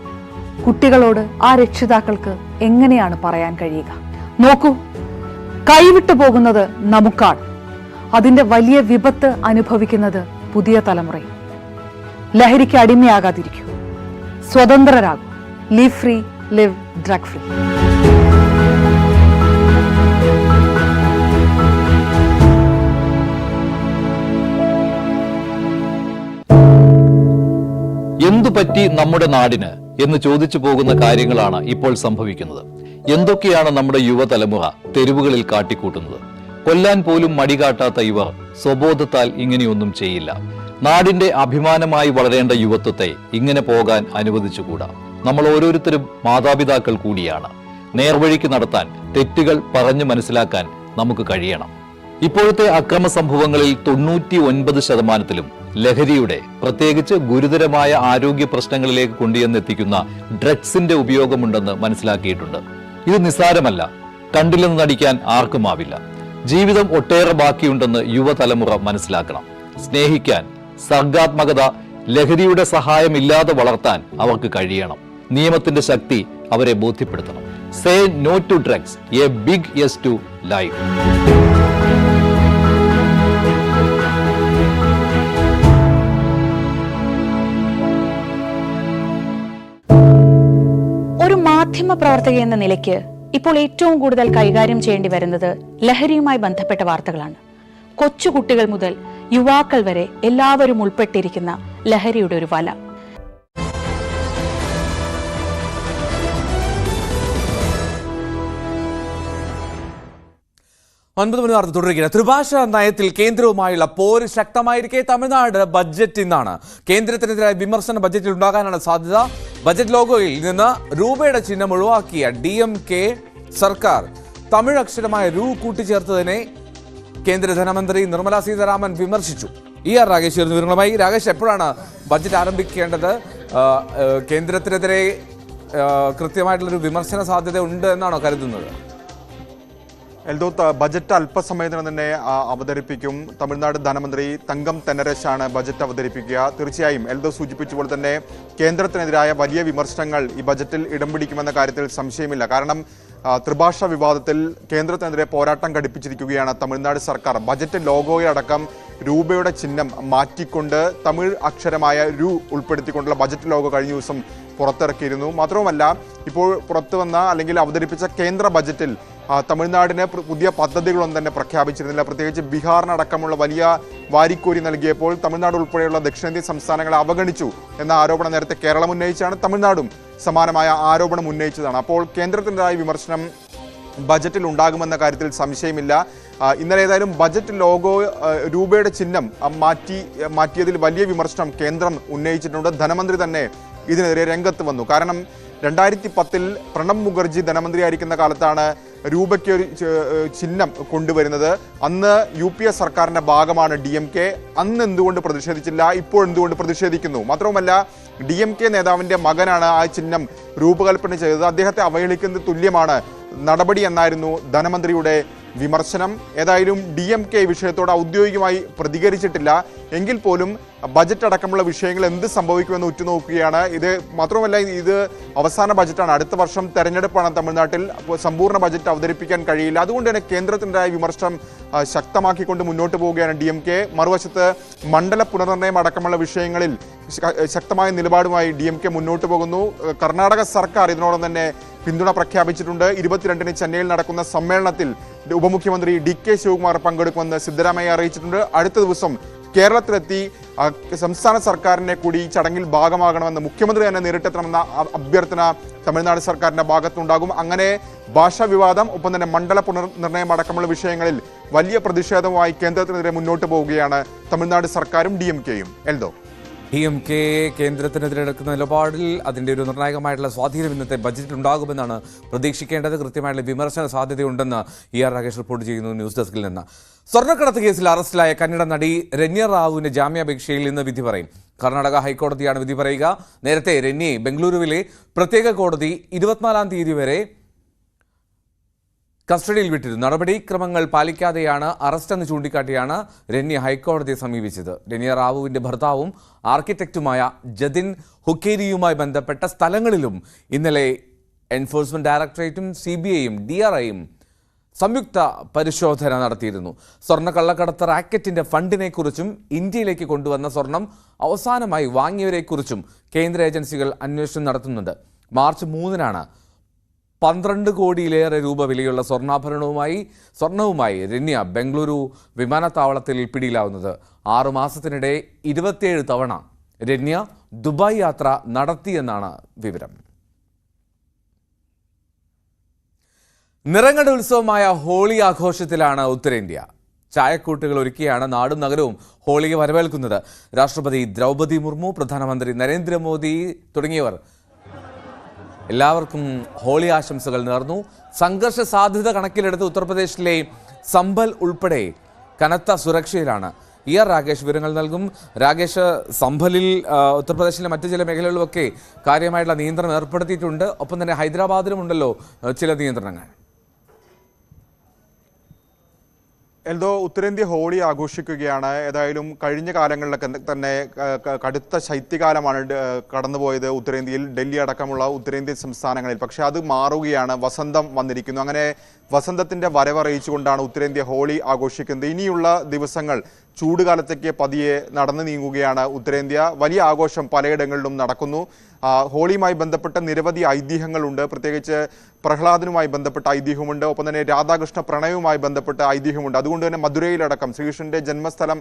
കുട്ടികളോട് ആ രക്ഷിതാക്കൾക്ക് എങ്ങനെയാണ് പറയാൻ കഴിയുക? നോക്കൂ, കൈവിട്ടു പോകുന്നത് നമുക്കാണ്. അതിന്റെ വലിയ വിപത്ത് അനുഭവിക്കുന്നത് പുതിയ തലമുറയും. ലഹരിക്ക് അടിമയാകാതിരിക്കൂ, സ്വതന്ത്രരാകും. Live free, live drug free. എന്തുപറ്റി നമ്മുടെ നാടിന് എന്ന് ചോദിച്ചു പോകുന്ന കാര്യങ്ങളാണ് ഇപ്പോൾ സംഭവിക്കുന്നത്. എന്തൊക്കെയാണ് നമ്മുടെ യുവതലമുറ തെരുവുകളിൽ കാട്ടിക്കൂട്ടുന്നത്? കൊല്ലാൻ പോലും മടികാട്ടാത്ത ഇവർ സ്വബോധത്താൽ ഇങ്ങനെയൊന്നും ചെയ്യില്ല. നാടിന്റെ അഭിമാനമായി വളരേണ്ട യുവത്വത്തെ ഇങ്ങനെ പോകാൻ അനുവദിച്ചുകൂടാ. നമ്മൾ ഓരോരുത്തരും മാതാപിതാക്കൾ കൂടിയാണ്. നേർവഴിക്ക് നടത്താൻ, തെറ്റുകൾ പറഞ്ഞു മനസ്സിലാക്കാൻ നമുക്ക് കഴിയണം. ഇപ്പോഴത്തെ അക്രമ സംഭവങ്ങളിൽ 99% ലഹരിയുടെ, പ്രത്യേകിച്ച് ഗുരുതരമായ ആരോഗ്യ പ്രശ്നങ്ങളിലേക്ക് കൊണ്ടുവന്നെത്തിക്കുന്ന ഡ്രഗ്സിന്റെ ഉപയോഗമുണ്ടെന്ന് മനസ്സിലാക്കിയിട്ടുണ്ട്. ഇത് നിസ്സാരമല്ല. കണ്ടില്ലെന്ന് നടിക്കാൻ ആർക്കുമാവില്ല. ജീവിതം ഒട്ടേറെ ബാക്കിയുണ്ടെന്ന് യുവതലമുറ മനസ്സിലാക്കണം. സ്നേഹിക്കാൻ, സർഗാത്മകത, ലഹരിയുടെ സഹായമില്ലാതെ വളർത്താൻ അവർക്ക് കഴിയണം. നിയമത്തിന്റെ ശക്തി അവരെ ബോധ്യപ്പെടുത്തണം. Say no to drugs, a big yes to life. മാധ്യമപ്രവർത്തക എന്ന നിലയ്ക്ക് ഇപ്പോൾ ഏറ്റവും കൂടുതൽ കൈകാര്യം ചെയ്യേണ്ടി വരുന്നത് ലഹരിയുമായി ബന്ധപ്പെട്ട വാർത്തകളാണ്. കൊച്ചുകുട്ടികൾ മുതൽ യുവാക്കൾ വരെ എല്ലാവരും ഉൾപ്പെട്ടിരിക്കുന്ന ലഹരിയുടെ ഒരു വല. തുടരുകയാണ്. ത്രിഭാഷാ നയത്തിൽ കേന്ദ്രവുമായുള്ള പോര് ശക്തമായിരിക്കെ തമിഴ്നാട് ബഡ്ജറ്റ് ഇന്നാണ്. കേന്ദ്രത്തിനെതിരായ വിമർശനം ബഡ്ജറ്റിൽ ഉണ്ടാകാനാണ് സാധ്യത. ബഡ്ജറ്റ് ലോഗോയിൽ നിന്ന് രൂപയുടെ ചിഹ്നം ഒഴിവാക്കിയ DMK സർക്കാർ തമിഴ് അക്ഷരമായ രൂ കൂട്ടിച്ചേർത്തതിനെ കേന്ദ്ര ധനമന്ത്രി നിർമ്മല സീതാരാമൻ വിമർശിച്ചു. ER രാകേഷ് ചേർന്ന വിവരങ്ങളുമായി. രാകേഷ്, എപ്പോഴാണ് ബഡ്ജറ്റ് ആരംഭിക്കേണ്ടത്? കേന്ദ്രത്തിനെതിരെ കൃത്യമായിട്ടുള്ളൊരു വിമർശന സാധ്യത ഉണ്ട് എന്നാണോ കരുതുന്നത്? എൽദോ, ബജറ്റ് അല്പസമയത്തിന് തന്നെ അവതരിപ്പിക്കും. തമിഴ്നാട് ധനമന്ത്രി തങ്കം തെന്നരശാണ് ബജറ്റ് അവതരിപ്പിക്കുക. തീർച്ചയായും എൽദോ സൂചിപ്പിച്ചപ്പോൾ തന്നെ കേന്ദ്രത്തിനെതിരായ വലിയ വിമർശനങ്ങൾ ഈ ബജറ്റിൽ ഇടം പിടിക്കുമെന്ന കാര്യത്തിൽ സംശയമില്ല. കാരണം ത്രിഭാഷാ വിവാദത്തിൽ കേന്ദ്രത്തിനെതിരെ പോരാട്ടം ഘടിപ്പിച്ചിരിക്കുകയാണ് തമിഴ്നാട് സർക്കാർ. ബജറ്റ് ലോഗോയിലടക്കം രൂപയുടെ ചിഹ്നം മാറ്റിക്കൊണ്ട് തമിഴ് അക്ഷരമായ രു ഉൾപ്പെടുത്തിക്കൊണ്ടുള്ള ബജറ്റ് ലോഗോ കഴിഞ്ഞ ദിവസം പുറത്തിറക്കിയിരുന്നു. മാത്രവുമല്ല, ഇപ്പോൾ പുറത്തു വന്ന അല്ലെങ്കിൽ അവതരിപ്പിച്ച കേന്ദ്ര ബജറ്റിൽ തമിഴ്നാടിന് പുതിയ പദ്ധതികളൊന്നും തന്നെ പ്രഖ്യാപിച്ചിരുന്നില്ല. പ്രത്യേകിച്ച് ബീഹാറിനടക്കമുള്ള വലിയ വാരിക്കോരി നൽകിയപ്പോൾ തമിഴ്നാട് ഉൾപ്പെടെയുള്ള ദക്ഷിണേന്ത്യൻ സംസ്ഥാനങ്ങളെ അവഗണിച്ചു എന്ന ആരോപണം നേരത്തെ കേരളം ഉന്നയിച്ചാണ്. തമിഴ്നാടും സമാനമായ ആരോപണം ഉന്നയിച്ചതാണ്. അപ്പോൾ കേന്ദ്രത്തിൻ്റെതായ വിമർശനം ബജറ്റിൽ ഉണ്ടാകുമെന്ന കാര്യത്തിൽ സംശയമില്ല. ഇന്നലെ ഏതായാലും ബജറ്റ് ലോഗോ രൂപയുടെ ചിഹ്നം മാറ്റിയതിൽ വലിയ വിമർശനം കേന്ദ്രം ഉന്നയിച്ചിട്ടുണ്ട്. ധനമന്ത്രി തന്നെ ഇതിനെതിരെ രംഗത്ത് വന്നു. കാരണം 2010 പ്രണബ് മുഖർജി ധനമന്ത്രിയായിരിക്കുന്ന കാലത്താണ് രൂപയ്ക്ക് ഒരു ചിഹ്നം കൊണ്ടുവരുന്നത്. അന്ന് UPA സർക്കാരിന്റെ ഭാഗമാണ് DMK. അന്ന് എന്തുകൊണ്ട് പ്രതിഷേധിച്ചില്ല? ഇപ്പോൾ എന്തുകൊണ്ട് പ്രതിഷേധിക്കുന്നു? മാത്രവുമല്ല, DMK നേതാവിന്റെ മകനാണ് ആ ചിഹ്നം രൂപകൽപ്പന ചെയ്തത്. അദ്ദേഹത്തെ അവഹേളിക്കുന്നത് തുല്യമാണ് നടപടി എന്നായിരുന്നു ധനമന്ത്രിയുടെ വിമർശനം. ഏതായാലും DMK വിഷയത്തോട് ഔദ്യോഗികമായി പ്രതികരിച്ചിട്ടില്ല. എങ്കിൽ പോലും ബജറ്റ് അടക്കമുള്ള വിഷയങ്ങൾ എന്ത് സംഭവിക്കുമെന്ന് ഉറ്റുനോക്കുകയാണ്. ഇത് മാത്രമല്ല, ഇത് അവസാന ബജറ്റാണ്. അടുത്ത വർഷം തെരഞ്ഞെടുപ്പാണ് തമിഴ്നാട്ടിൽ. സമ്പൂർണ്ണ ബജറ്റ് അവതരിപ്പിക്കാൻ കഴിയില്ല. അതുകൊണ്ട് തന്നെ കേന്ദ്രത്തിൻ്റെതായ വിമർശനം ശക്തമാക്കിക്കൊണ്ട് മുന്നോട്ട് പോവുകയാണ് DMK. മറുവശത്ത് മണ്ഡല പുനർനിർണ്ണയം അടക്കമുള്ള വിഷയങ്ങളിൽ ശക്തമായ നിലപാടുമായി DMK മുന്നോട്ട് പോകുന്നു. കർണാടക സർക്കാർ ഇതിനോടൊപ്പം തന്നെ പിന്തുണ പ്രഖ്യാപിച്ചിട്ടുണ്ട്. 22-ന് ചെന്നൈയിൽ നടക്കുന്ന സമ്മേളനത്തിൽ ഉപമുഖ്യമന്ത്രി DK ശിവകുമാർ പങ്കെടുക്കുമെന്ന് സിദ്ധരാമയ്യ അറിയിച്ചിട്ടുണ്ട്. അടുത്ത ദിവസം കേരളത്തിലെത്തി സംസ്ഥാന സർക്കാരിനെ കൂടി ഈ ചടങ്ങിൽ ഭാഗമാകണമെന്ന് മുഖ്യമന്ത്രി തന്നെ നേരിട്ടെത്തണമെന്ന അഭ്യർത്ഥന തമിഴ്നാട് സർക്കാരിന്റെ ഭാഗത്തുണ്ടാകും. അങ്ങനെ ഭാഷാ വിവാദം, ഒപ്പം തന്നെ മണ്ഡല പുനർനിർണ്ണയം അടക്കമുള്ള വിഷയങ്ങളിൽ വലിയ പ്രതിഷേധവുമായി കേന്ദ്രത്തിനെതിരെ മുന്നോട്ട് പോവുകയാണ് തമിഴ്നാട് സർക്കാരും DMK-യും. എൽദോ, DMK കേന്ദ്രത്തിനെതിരെ എടുക്കുന്ന നിലപാടിൽ അതിൻ്റെ ഒരു നിർണായകമായിട്ടുള്ള സ്വാധീനം ഇന്നത്തെ ബജറ്റിൽ ഉണ്ടാകുമെന്നാണ് പ്രതീക്ഷിക്കേണ്ടത്. കൃത്യമായിട്ടുള്ള വിമർശന സാധ്യതയുണ്ടെന്ന് ER രാകേഷ് റിപ്പോർട്ട് ചെയ്യുന്നു ന്യൂസ് ഡെസ്കിൽ നിന്ന്. സ്വർണ്ണക്കടത്ത് കേസിൽ അറസ്റ്റിലായ കന്നഡ നടി രന്യ റാവുവിന്റെ ജാമ്യാപേക്ഷയിൽ ഇന്ന് വിധി പറയും. കർണാടക ഹൈക്കോടതിയാണ് വിധി പറയുക. നേരത്തെ രന്യയെ ബംഗളൂരുവിലെ പ്രത്യേക കോടതി 24-ാം തീയതി വരെ കസ്റ്റഡിയിൽ വിട്ടിരുന്നു. നടപടിക്രമങ്ങൾ പാലിക്കാതെയാണ് അറസ്റ്റെന്ന് ചൂണ്ടിക്കാട്ടിയാണ് രന്യ ഹൈക്കോടതിയെ സമീപിച്ചത്. രന്യ റാവുവിന്റെ ഭർത്താവും ആർക്കിടെക്റ്റുമായ ജതിൻ ഹുക്കേരിയുമായി ബന്ധപ്പെട്ട സ്ഥലങ്ങളിലും ഇന്നലെ എൻഫോഴ്സ്മെന്റ് ഡയറക്ടറേറ്റും CBI-യും DRI-യും സംയുക്ത പരിശോധന നടത്തിയിരുന്നു. സ്വർണ്ണ കള്ളക്കടത്ത് റാക്കറ്റിന്റെ ഫണ്ടിനെക്കുറിച്ചും ഇന്ത്യയിലേക്ക് കൊണ്ടുവന്ന സ്വർണം അവസാനമായി വാങ്ങിയവരെക്കുറിച്ചും കേന്ദ്ര ഏജൻസികൾ അന്വേഷണം നടത്തുന്നുണ്ട്. മാർച്ച് 3-നാണ് 12 കോടിയിലേറെ രൂപ വിലയുള്ള സ്വർണവുമായി രന്യ ബംഗളൂരു വിമാനത്താവളത്തിൽ പിടിയിലാവുന്നത്. 6 മാസത്തിനിടെ 27 തവണ രന്യ ദുബായ് യാത്ര നടത്തിയെന്നാണ് വിവരം. നിറങ്ങളുടെ ഉത്സവമായ ഹോളി ആഘോഷത്തിലാണ് ഉത്തരേന്ത്യ. ചായക്കൂട്ടുകൾ ഒരുക്കിയാണ് നാടും നഗരവും ഹോളിയെ വരവേൽക്കുന്നത്. രാഷ്ട്രപതി ദ്രൗപദി മുർമു, പ്രധാനമന്ത്രി നരേന്ദ്രമോദി തുടങ്ങിയവർ എല്ലാവർക്കും ഹോളി ആശംസകൾ നേർന്നു. സംഘർഷ സാധ്യത കണക്കിലെടുത്ത് ഉത്തർപ്രദേശിലെ സംഭൽ ഉൾപ്പെടെ കനത്ത സുരക്ഷയിലാണ്. ER രാകേഷ് വിവരങ്ങൾ നൽകും. രാകേഷ്, സംഭലിൽ ഉത്തർപ്രദേശിലെ മറ്റു ചില മേഖലകളിലുമൊക്കെ കാര്യമായിട്ടുള്ള നിയന്ത്രണം ഏർപ്പെടുത്തിയിട്ടുണ്ട്. ഒപ്പം തന്നെ ഹൈദരാബാദിലും ഉണ്ടല്ലോ ചില നിയന്ത്രണങ്ങൾ. എൽദോ, ഉത്തരേന്ത്യ ഹോളി ആഘോഷിക്കുകയാണ്. ഏതായാലും കഴിഞ്ഞ കാലങ്ങളിലൊക്കെ തന്നെ കടുത്ത ശൈത്യകാലമാണ് കടന്നുപോയത് ഉത്തരേന്ത്യയിൽ, ഡൽഹി അടക്കമുള്ള ഉത്തരേന്ത്യൻ സംസ്ഥാനങ്ങളിൽ. പക്ഷെ അത് മാറുകയാണ്. വസന്തം വന്നിരിക്കുന്നു. അങ്ങനെ വസന്തത്തിന്റെ വരവറിയിച്ചുകൊണ്ടാണ് ഉത്തരേന്ത്യ ഹോളി ആഘോഷിക്കുന്നത്. ഇനിയുള്ള ദിവസങ്ങൾ ചൂടുകാലത്തേക്ക് പതിയെ നടന്നു നീങ്ങുകയാണ് ഉത്തരേന്ത്യ. വലിയ ആഘോഷം പലയിടങ്ങളിലും നടക്കുന്നു. ഹോളിയുമായി ബന്ധപ്പെട്ട നിരവധി ഐതിഹ്യങ്ങളുണ്ട്. പ്രത്യേകിച്ച് പ്രഹ്ലാദനുമായി ബന്ധപ്പെട്ട ഐതിഹ്യമുണ്ട്, ഒപ്പം തന്നെ രാധാകൃഷ്ണ പ്രണയവുമായി ബന്ധപ്പെട്ട ഐതിഹ്യമുണ്ട്. അതുകൊണ്ട് തന്നെ മധുരയിലടക്കം ശ്രീകൃഷ്ണന്റെ ജന്മസ്ഥലം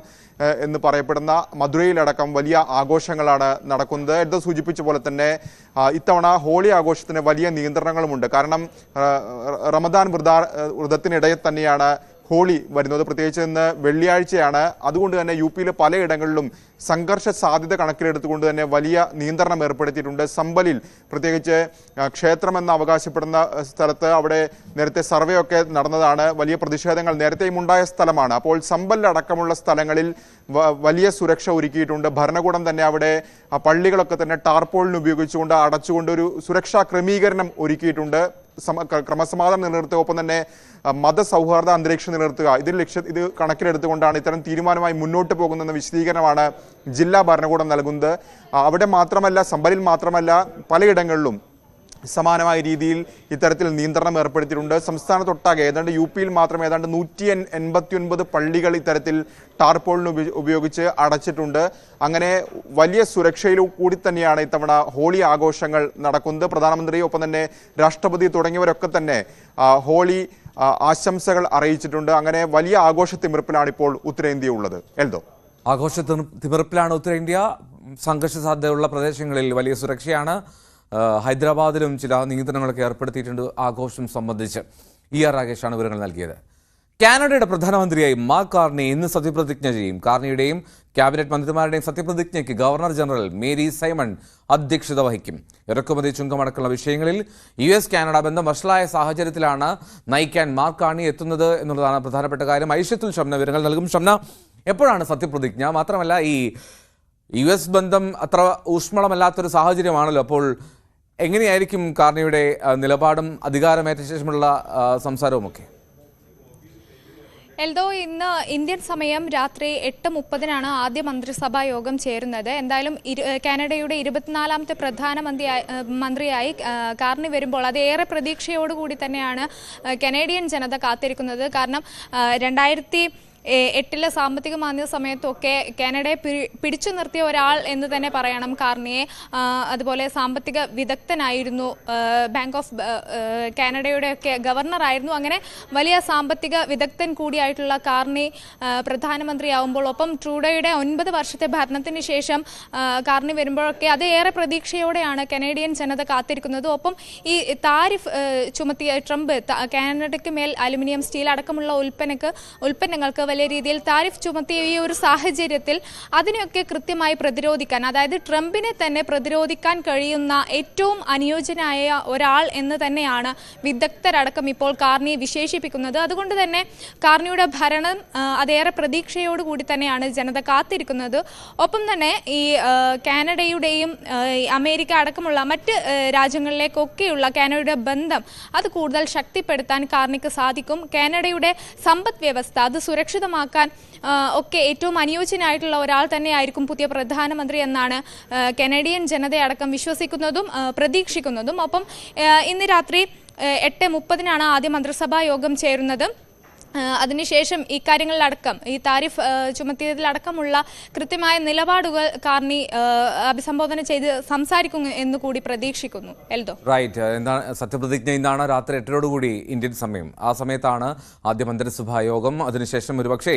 എന്ന് പറയപ്പെടുന്ന മധുരയിലടക്കം വലിയ ആഘോഷങ്ങളാണ് നടക്കുന്നത്. എൽദോ സൂചിപ്പിച്ച പോലെ തന്നെ ഇത്തവണ ഹോളി ആഘോഷത്തിന് വലിയ നിയന്ത്രണങ്ങളുമുണ്ട്. കാരണം റമദാൻ വ്രതത്തിനിടയിൽ തന്നെയാണ് ഹോളി വരുന്നത്. പ്രത്യേകിച്ച് ഇന്ന് വെള്ളിയാഴ്ചയാണ്. അതുകൊണ്ട് തന്നെ യു.പിയിലെ പലയിടങ്ങളിലും സംഘർഷ സാധ്യത കണക്കിലെടുത്തുകൊണ്ട് തന്നെ വലിയ നിയന്ത്രണം ഏർപ്പെടുത്തിയിട്ടുണ്ട്. സമ്പലിൽ പ്രത്യേകിച്ച് ക്ഷേത്രമെന്ന് അവകാശപ്പെടുന്ന സ്ഥലത്ത് അവിടെ നേരത്തെ സർവേ ഒക്കെ നടന്നതാണ്. വലിയ പ്രതിഷേധങ്ങൾ നേരത്തെയും ഉണ്ടായ സ്ഥലമാണ്. അപ്പോൾ സമ്പലിലടക്കമുള്ള സ്ഥലങ്ങളിൽ വലിയ സുരക്ഷ ഒരുക്കിയിട്ടുണ്ട്. ഭരണകൂടം തന്നെ അവിടെ പള്ളികളൊക്കെ തന്നെ ടാർപോളിന് ഉപയോഗിച്ചുകൊണ്ട് അടച്ചുകൊണ്ട് ഒരു സുരക്ഷാ ക്രമീകരണം ഒരുക്കിയിട്ടുണ്ട്. ക്രമസമാധാനം നിലനിർത്തുക, ഒപ്പം തന്നെ മതസൗഹാർദ്ദ അന്തരീക്ഷം നിലനിർത്തുക, ഇത് കണക്കിലെടുത്തുകൊണ്ടാണ് ഇത്തരം തീരുമാനമായി മുന്നോട്ട് പോകുന്നതെന്ന വിശദീകരണമാണ് ജില്ലാ ഭരണകൂടം നൽകുന്നത്. അവിടെ മാത്രമല്ല, സമ്പലിൽ മാത്രമല്ല, പലയിടങ്ങളിലും സമാനമായ രീതിയിൽ ഇത്തരത്തിൽ നിയന്ത്രണം ഏർപ്പെടുത്തിയിട്ടുണ്ട്. സംസ്ഥാനത്തൊട്ടാകെ ഏതാണ്ട് യു.പിയിൽ മാത്രം ഏതാണ്ട് 189 പള്ളികൾ ഇത്തരത്തിൽ ടാർപോളിന് ഉപയോഗിച്ച് അടച്ചിട്ടുണ്ട്. അങ്ങനെ വലിയ സുരക്ഷയിൽ കൂടി തന്നെയാണ് ഇത്തവണ ഹോളി ആഘോഷങ്ങൾ നടക്കുന്നത്. പ്രധാനമന്ത്രി, ഒപ്പം തന്നെ രാഷ്ട്രപതി തുടങ്ങിയവരൊക്കെ തന്നെ ഹോളി ആശംസകൾ അറിയിച്ചിട്ടുണ്ട്. അങ്ങനെ വലിയ ആഘോഷത്തിമിർപ്പിലാണ് ഇപ്പോൾ ഉത്തരേന്ത്യ ഉള്ളത്. എൽദോ, ആഘോഷത്തിമിർപ്പിലാണ് ഉത്തരേന്ത്യ. സംഘർഷ സാധ്യതയുള്ള പ്രദേശങ്ങളിൽ വലിയ സുരക്ഷയാണ്. ഹൈദരാബാദിലും ചില നിയന്ത്രണങ്ങളൊക്കെ ഏർപ്പെടുത്തിയിട്ടുണ്ട് ആഘോഷം സംബന്ധിച്ച്. ആർ രാകേഷാണ് വിവരങ്ങൾ നൽകിയത്. കാനഡയുടെ പ്രധാനമന്ത്രിയായി മാർക്ക് കാർണി ഇന്ന് സത്യപ്രതിജ്ഞ ചെയ്യും. കാർണിയുടെയും ക്യാബിനറ്റ് മന്ത്രിമാരുടെയും സത്യപ്രതിജ്ഞയ്ക്ക് ഗവർണർ ജനറൽ മേരി സൈമൺ അധ്യക്ഷത വഹിക്കും. ഇറക്കുമതി ചുങ്കമടക്കമുള്ള വിഷയങ്ങളിൽ US കാനഡ ബന്ധം വഷളായ സാഹചര്യത്തിലാണ് നയിക്കാൻ മാർക്ക് കാർണി എത്തുന്നത് എന്നുള്ളതാണ് പ്രധാനപ്പെട്ട കാര്യം. ഐഷത്തുൽ ഷംന വിവരങ്ങൾ നൽകും. ഷംന, എപ്പോഴാണ് സത്യപ്രതിജ്ഞ? മാത്രമല്ല, ഈ US ബന്ധം അത്ര ഊഷ്മളമല്ലാത്തൊരു സാഹചര്യമാണല്ലോ. അപ്പോൾ എങ്ങനെയായിരിക്കും കാർണിയുടെ നിലപാടും അധികാരമേറ്റ ശേഷമുള്ള സംസാരവുമൊക്കെ? എൽദോ, ഇന്ന് ഇന്ത്യൻ സമയം രാത്രി 8:30 ആദ്യ മന്ത്രിസഭാ യോഗം ചേരുന്നത്. എന്തായാലും കാനഡയുടെ 24ാമത്തെ പ്രധാനമന്ത്രിയായി കാർണി വരുമ്പോൾ അതേറെ പ്രതീക്ഷയോടുകൂടി തന്നെയാണ് കനേഡിയൻ ജനത കാത്തിരിക്കുന്നത്. കാരണം 2008 സാമ്പത്തിക മാന്ദ്യ സമയത്തൊക്കെ കാനഡയെ പിടിച്ചു നിർത്തിയ ഒരാൾ എന്ന് തന്നെ പറയണം കാർണിയെ. അതുപോലെ സാമ്പത്തിക വിദഗ്ധനായിരുന്നു, ബാങ്ക് ഓഫ് കാനഡയുടെയൊക്കെ ഗവർണറായിരുന്നു. അങ്ങനെ വലിയ സാമ്പത്തിക വിദഗ്ധൻ കൂടിയായിട്ടുള്ള കാർണി പ്രധാനമന്ത്രിയാവുമ്പോൾ, ഒപ്പം ട്രൂഡോയുടെ 9 വർഷത്തെ ഭരണത്തിന് ശേഷം കാർണി വരുമ്പോഴൊക്കെ അത് ഏറെ പ്രതീക്ഷയോടെയാണ് കനേഡിയൻ ജനത കാത്തിരിക്കുന്നത്. ഒപ്പം ഈ താരിഫ് ചുമത്തിയ ട്രംപ് കാനഡയ്ക്ക് മേൽ അലുമിനിയം, സ്റ്റീൽ അടക്കമുള്ള ഉൽപ്പന്നങ്ങൾക്ക് വലിയ രീതിയിൽ താരിഫ് ചുമത്തിയ ഈ ഒരു സാഹചര്യത്തിൽ അതിനെയൊക്കെ കൃത്യമായി പ്രതിരോധിക്കാൻ, അതായത് ട്രംപിനെ തന്നെ പ്രതിരോധിക്കാൻ കഴിയുന്ന ഏറ്റവും അനുയോജ്യനായ ഒരാൾ എന്ന് തന്നെയാണ് വിദഗ്ധരടക്കം ഇപ്പോൾ കാർണിയെ വിശേഷിപ്പിക്കുന്നത്. അതുകൊണ്ട് തന്നെ കാർണിയുടെ ഭരണം അതേറെ പ്രതീക്ഷയോടുകൂടി തന്നെയാണ് ജനത കാത്തിരിക്കുന്നത്. ഒപ്പം തന്നെ ഈ കാനഡയുടെയും അമേരിക്ക അടക്കമുള്ള മറ്റ് രാജ്യങ്ങളിലേക്കൊക്കെയുള്ള കാനഡയുടെ ബന്ധം അത് കൂടുതൽ ശക്തിപ്പെടുത്താൻ കാർണിക്ക് സാധിക്കും. കാനഡയുടെ സമ്പദ് വ്യവസ്ഥ അത് സുരക്ഷിതമാക്കാൻ ഒക്കെ ഏറ്റവും അനുയോജ്യനായിട്ടുള്ള ഒരാൾ തന്നെയായിരിക്കും പുതിയ പ്രധാനമന്ത്രി എന്നാണ് കനേഡിയൻ ജനതയടക്കം വിശ്വസിക്കുന്നതും പ്രതീക്ഷിക്കുന്നതും. ഒപ്പം ഇന്ന് രാത്രി 8:30 ആദ്യ മന്ത്രിസഭാ യോഗം ചേരുന്നത്. അതിനുശേഷം ഇക്കാര്യങ്ങളിലടക്കം, ഈ താരിഫ് ചുമത്തിയതിലടക്കമുള്ള കൃത്യമായ നിലപാടുകൾ കാർണി അഭിസംബോധന ചെയ്ത് സംസാരിക്കും എന്ന് കൂടി പ്രതീക്ഷിക്കുന്നു. എൽദോ, റൈറ്റ്. എന്താണ് സത്യപ്രതിജ്ഞ? ഇന്നാണ് രാത്രി 8:00 ഇന്ത്യൻ സമയം. ആ സമയത്താണ് ആദ്യ മന്ത്രിസഭാ യോഗം. അതിനുശേഷം ഒരുപക്ഷേ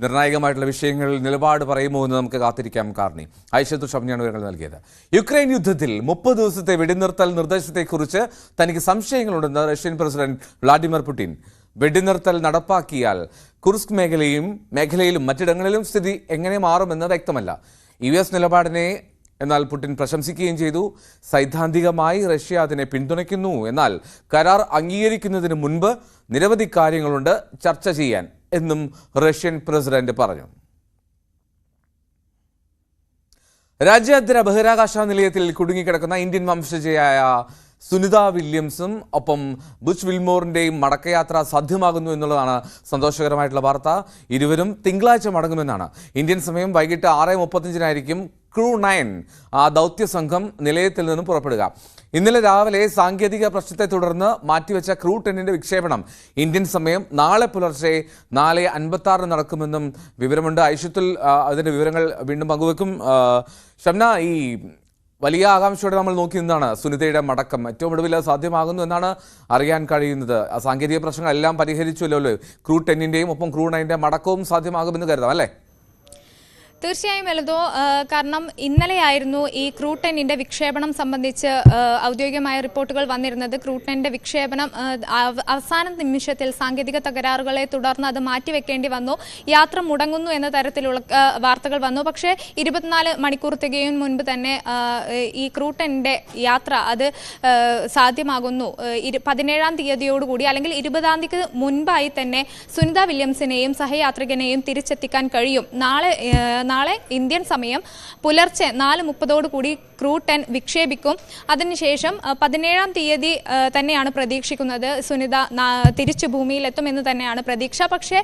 നിർണായകമായിട്ടുള്ള വിഷയങ്ങളിൽ നിലപാട് പറയുമോ എന്ന് നമുക്ക് കാത്തിരിക്കാം. കാർണി. ഐഷത്തുൽ ഷംനയാണ് വിവരങ്ങൾ നൽകിയത്. യുക്രൈൻ യുദ്ധത്തിൽ 30 ദിവസത്തെ വെടിനിർത്തൽ നിർദ്ദേശത്തെക്കുറിച്ച് തനിക്ക് സംശയങ്ങളുണ്ടെന്ന് റഷ്യൻ പ്രസിഡന്റ് വ്ളാഡിമിർ പുടിൻ. വെടിനിർത്തൽ നടപ്പാക്കിയാൽ കുർസ്ക് മേഖലയിലും മറ്റിടങ്ങളിലും സ്ഥിതി എങ്ങനെ മാറുമെന്ന് വ്യക്തമല്ല. US നിലപാടിനെ എന്നാൽ പുടിൻ പ്രശംസിക്കുകയും ചെയ്തു. സൈദ്ധാന്തികമായി റഷ്യ അതിനെ പിന്തുണയ്ക്കുന്നു. എന്നാൽ കരാർ അംഗീകരിക്കുന്നതിന് മുൻപ് നിരവധി കാര്യങ്ങളുണ്ട് ചർച്ച ചെയ്യാൻ എന്നും റഷ്യൻ പ്രസിഡന്റ് പറഞ്ഞു. രാജ്യാന്തര ബഹിരാകാശ നിലയത്തിൽ കുടുങ്ങിക്കിടക്കുന്ന ഇന്ത്യൻ വംശജയായ സുനിത വില്യംസും ഒപ്പം ബുച്ച് വിൽമോറിന്റെയും മടക്കയാത്ര സാധ്യമാകുന്നു എന്നുള്ളതാണ് സന്തോഷകരമായിട്ടുള്ള വാർത്ത. ഇരുവരും തിങ്കളാഴ്ച മടങ്ങുമെന്നാണ്. ഇന്ത്യൻ സമയം വൈകിട്ട് 6:35 ക്രൂ 9 ആ ദൗത്യ സംഘം നിലയത്തിൽ നിന്നും പുറപ്പെടുക. ഇന്നലെ രാവിലെ സാങ്കേതിക പ്രശ്നത്തെ തുടർന്ന് മാറ്റിവെച്ച ക്രൂ 10ന്റെ വിക്ഷേപണം ഇന്ത്യൻ സമയം നാളെ പുലർച്ചെ 4:56 നടക്കുമെന്നും വിവരമുണ്ട്. ഐഷത്തുൽ അതിന്റെ വിവരങ്ങൾ വീണ്ടും പങ്കുവെക്കും. ഷംന, ഈ വലിയ ആകാംക്ഷയോടെ നമ്മൾ നോക്കി നിന്നാണ് സുനിതയുടെ മടക്കം. ഏറ്റവും ഒടുവിൽ സാധ്യമാകുന്നു എന്നാണ് അറിയാൻ കഴിയുന്നത്. സാങ്കേതിക പ്രശ്നങ്ങളെല്ലാം പരിഹരിച്ചുവല്ലോ. ക്രൂ 10-ന്റെയും ഒപ്പം ക്രൂ 9-ന്റെ മടക്കവും സാധ്യമാകുമെന്ന് കരുതാം അല്ലേ? തീർച്ചയായും എൽദോ, കാരണം ഇന്നലെയായിരുന്നു ഈ ക്രൂ 10-ന്റെ വിക്ഷേപണം സംബന്ധിച്ച് ഔദ്യോഗികമായ റിപ്പോർട്ടുകൾ വന്നിരുന്നത്. ക്രൂ 10-ന്റെ വിക്ഷേപണം അവസാന നിമിഷത്തിൽ സാങ്കേതിക തകരാറുകളെ തുടർന്ന് അത് മാറ്റിവെക്കേണ്ടി വന്നു, യാത്ര മുടങ്ങുന്നു എന്ന തരത്തിലുള്ള വാർത്തകൾ വന്നു. പക്ഷേ 24 മണിക്കൂർ തികയും മുൻപ് തന്നെ ഈ ക്രൂ 10-ന്റെ യാത്ര അത് സാധ്യമാകുന്നു. 17-ാം തീയതിയോടുകൂടി അല്ലെങ്കിൽ 20-ാം തീയതിക്ക് മുൻപായി തന്നെ സുനിത വില്യംസിനെയും സഹയാത്രികനെയും തിരിച്ചെത്തിക്കാൻ കഴിയും. നാളെ ഇന്ത്യൻ സമയം പുലർച്ചെ 4:30 ക്രൂ 10 വിക്ഷേപിക്കും. അതിനുശേഷം 17-ാം തീയതി തന്നെയാണ് പ്രതീക്ഷിക്കുന്നത് സുനിത തിരിച്ചു ഭൂമിയിലെത്തുമെന്ന് തന്നെയാണ് പ്രതീക്ഷ. പക്ഷേ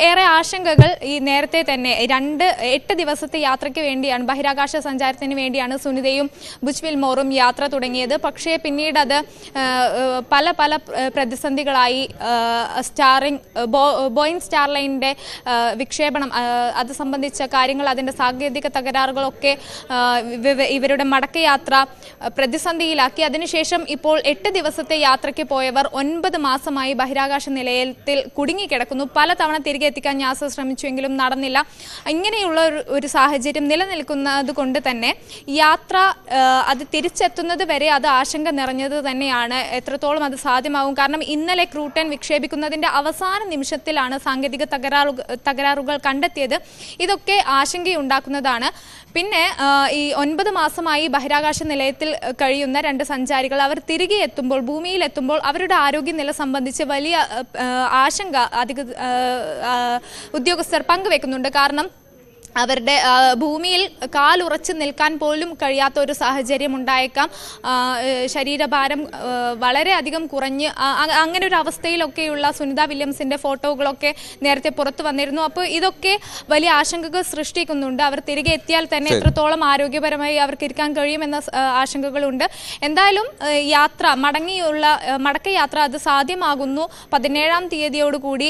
ഏറെ ആശങ്കകൾ ഈ നേരത്തെ തന്നെ 8 ദിവസത്തെ യാത്രയ്ക്ക് വേണ്ടിയാണ്, ബഹിരാകാശ സഞ്ചാരത്തിന് വേണ്ടിയാണ് സുനിതയും ബുച്ച് വിൽമോറും യാത്ര തുടങ്ങിയത്. പക്ഷേ പിന്നീട് അത് പല പ്രതിസന്ധികളായി. ബോയിങ് സ്റ്റാർലൈനിൻ്റെ വിക്ഷേപണം അത് സംബന്ധിച്ച കാര്യങ്ങൾ, അതിൻ്റെ സാങ്കേതിക തകരാറുകളൊക്കെ ഇവരുടെ മടക്കയാത്ര പ്രതിസന്ധിയിലാക്കി. അതിനുശേഷം ഇപ്പോൾ 8 ദിവസത്തെ യാത്രയ്ക്ക് പോയവർ 9 മാസമായി ബഹിരാകാശ നിലയത്തിൽ കുടുങ്ങിക്കിടക്കുന്നു. പലതവണ തിരികെ എത്തിക്കാൻ നാസ ശ്രമിച്ചുവെങ്കിലും നടന്നില്ല. ഇങ്ങനെയുള്ള ഒരു സാഹചര്യം നിലനിൽക്കുന്നത് കൊണ്ട് തന്നെ യാത്ര അത് തിരിച്ചെത്തുന്നത് വരെ അത് ആശങ്ക നിറഞ്ഞത് തന്നെയാണ്. എത്രത്തോളം അത് സാധ്യമാകും? കാരണം ഇന്നലെ ക്രൂ 10 വിക്ഷേപിക്കുന്നതിൻ്റെ അവസാന നിമിഷത്തിലാണ് സാങ്കേതിക തകരാറുകൾ കണ്ടെത്തിയത്. ഇതൊക്കെ ആശങ്കയുണ്ടാക്കുന്നതാണ്. പിന്നെ ഈ 9 മാസമായി ബഹിരാകാശ നിലയത്തിൽ കഴിയുന്ന 2 സഞ്ചാരികൾ അവർ തിരികെ എത്തുമ്പോൾ, ഭൂമിയിലെത്തുമ്പോൾ അവരുടെ ആരോഗ്യനില സംബന്ധിച്ച് വലിയ ആശങ്ക ഉദ്യോഗസ്ഥർ പങ്കുവെക്കുന്നുണ്ട്. കാരണം അവരുടെ ഭൂമിയിൽ കാലുറച്ച് നിൽക്കാൻ പോലും കഴിയാത്ത ഒരു സാഹചര്യം ഉണ്ടായേക്കാം. ശരീരഭാരം വളരെയധികം കുറഞ്ഞ് അങ്ങനെ ഒരു അവസ്ഥയിലൊക്കെയുള്ള സുനിത വില്യംസിൻ്റെ ഫോട്ടോകളൊക്കെ നേരത്തെ പുറത്തു വന്നിരുന്നു. അപ്പോൾ ഇതൊക്കെ വലിയ ആശങ്കകൾ സൃഷ്ടിക്കുന്നുണ്ട്. അവർ തിരികെ എത്തിയാൽ തന്നെ എത്രത്തോളം ആരോഗ്യപരമായി അവർക്ക് ഇരിക്കാൻ കഴിയുമെന്ന ആശങ്കകളുണ്ട്. എന്തായാലും മടക്കയാത്ര അത് സാധ്യമാകുന്നു. 17-ാം തീയതിയോടുകൂടി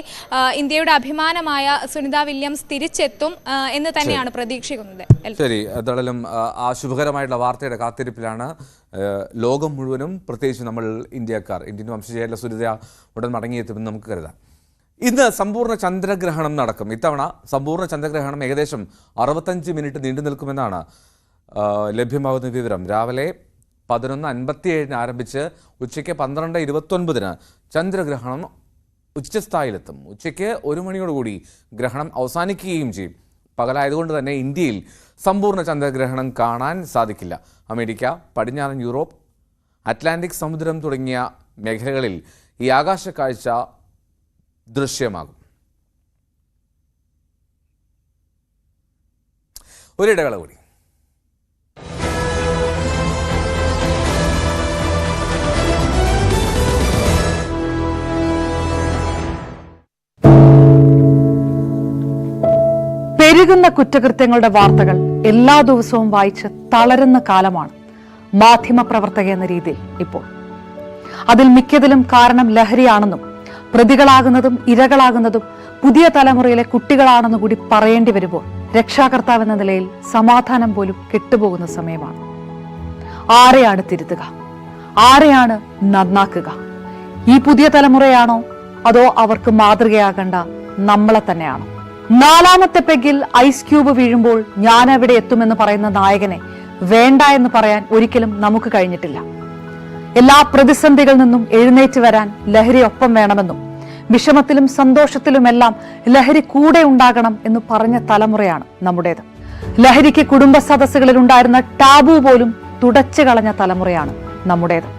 ഇന്ത്യയുടെ അഭിമാനമായ സുനിത വില്യംസ് തിരിച്ചെത്തും എന്ന് തന്നെയാണ് പ്രതീക്ഷിക്കുന്നത്. ശരി, എന്തായാലും ശുഭകരമായിട്ടുള്ള വാർത്തയുടെ കാത്തിരിപ്പിലാണ് ലോകം മുഴുവനും. പ്രത്യേകിച്ച് നമ്മൾ ഇന്ത്യൻ വംശജയായ സുനിത ഉടൻ മടങ്ങിയെത്തുമെന്ന് നമുക്ക് കരുതാം. ഇന്ന് സമ്പൂർണ്ണ ചന്ദ്രഗ്രഹണം നടക്കും. ഇത്തവണ സമ്പൂർണ്ണ ചന്ദ്രഗ്രഹണം ഏകദേശം 65 മിനിറ്റ് നീണ്ടു നിൽക്കുമെന്നാണ് ലഭ്യമാകുന്ന വിവരം. രാവിലെ 11:57 ആരംഭിച്ച് ഉച്ചയ്ക്ക് 12:29 ചന്ദ്രഗ്രഹണം ഉച്ചസ്ഥായിലെത്തും. ഉച്ചയ്ക്ക് 1 മണിയോടുകൂടി ഗ്രഹണം അവസാനിക്കുകയും ചെയ്യും. പകലായതുകൊണ്ട് തന്നെ ഇന്ത്യയിൽ സമ്പൂർണ്ണ ചന്ദ്രഗ്രഹണം കാണാൻ സാധിക്കില്ല. അമേരിക്ക, പടിഞ്ഞാറൻ യൂറോപ്പ്, അറ്റ്ലാന്റിക് സമുദ്രം തുടങ്ങിയ മേഖലകളിൽ ഈ ആകാശക്കാഴ്ച ദൃശ്യമാകും. ഒരിടവേള കൂടി. പെരുകുന്ന കുറ്റകൃത്യങ്ങളുടെ വാർത്തകൾ എല്ലാ ദിവസവും വായിച്ച് തളരുന്ന കാലമാണ് മാധ്യമപ്രവർത്തക എന്ന രീതിയിൽ ഇപ്പോൾ. അതിൽ മിക്കതിലും കാരണം ലഹരിയാണെന്നും പ്രതികളാകുന്നതും ഇരകളാകുന്നതും പുതിയ തലമുറയിലെ കുട്ടികളാണെന്ന് കൂടി പറയേണ്ടി വരുമ്പോൾ രക്ഷാകർത്താവ് എന്ന നിലയിൽ സമാധാനം പോലും കെട്ടുപോകുന്ന സമയമാണ്. ആരെയാണ് തിരുത്തുക? ആരെയാണ് നന്നാക്കുക? ഈ പുതിയ തലമുറയാണോ അതോ അവർക്ക് മാതൃകയാകേണ്ട നമ്മളെ തന്നെയാണോ? 4ാമത്തെ പെഗിൽ ഐസ് ക്യൂബ് വീഴുമ്പോൾ ഞാൻ എവിടെ എത്തുമെന്ന് പറയുന്ന നായകനെ വേണ്ട എന്ന് പറയാൻ ഒരിക്കലും നമുക്ക് കഴിഞ്ഞിട്ടില്ല. എല്ലാ പ്രതിസന്ധികളിൽ നിന്നും എഴുന്നേറ്റ് വരാൻ ലഹരി ഒപ്പം വേണമെന്നും വിഷമത്തിലും സന്തോഷത്തിലുമെല്ലാം ലഹരി കൂടെ ഉണ്ടാകണം എന്ന് പറഞ്ഞ തലമുറയാണ് നമ്മുടേത്. ലഹരിക്ക് കുടുംബ സദസ്സുകളിൽ ഉണ്ടായിരുന്ന ടാബു പോലും തുടച്ചു കളഞ്ഞ തലമുറയാണ് നമ്മുടേത്.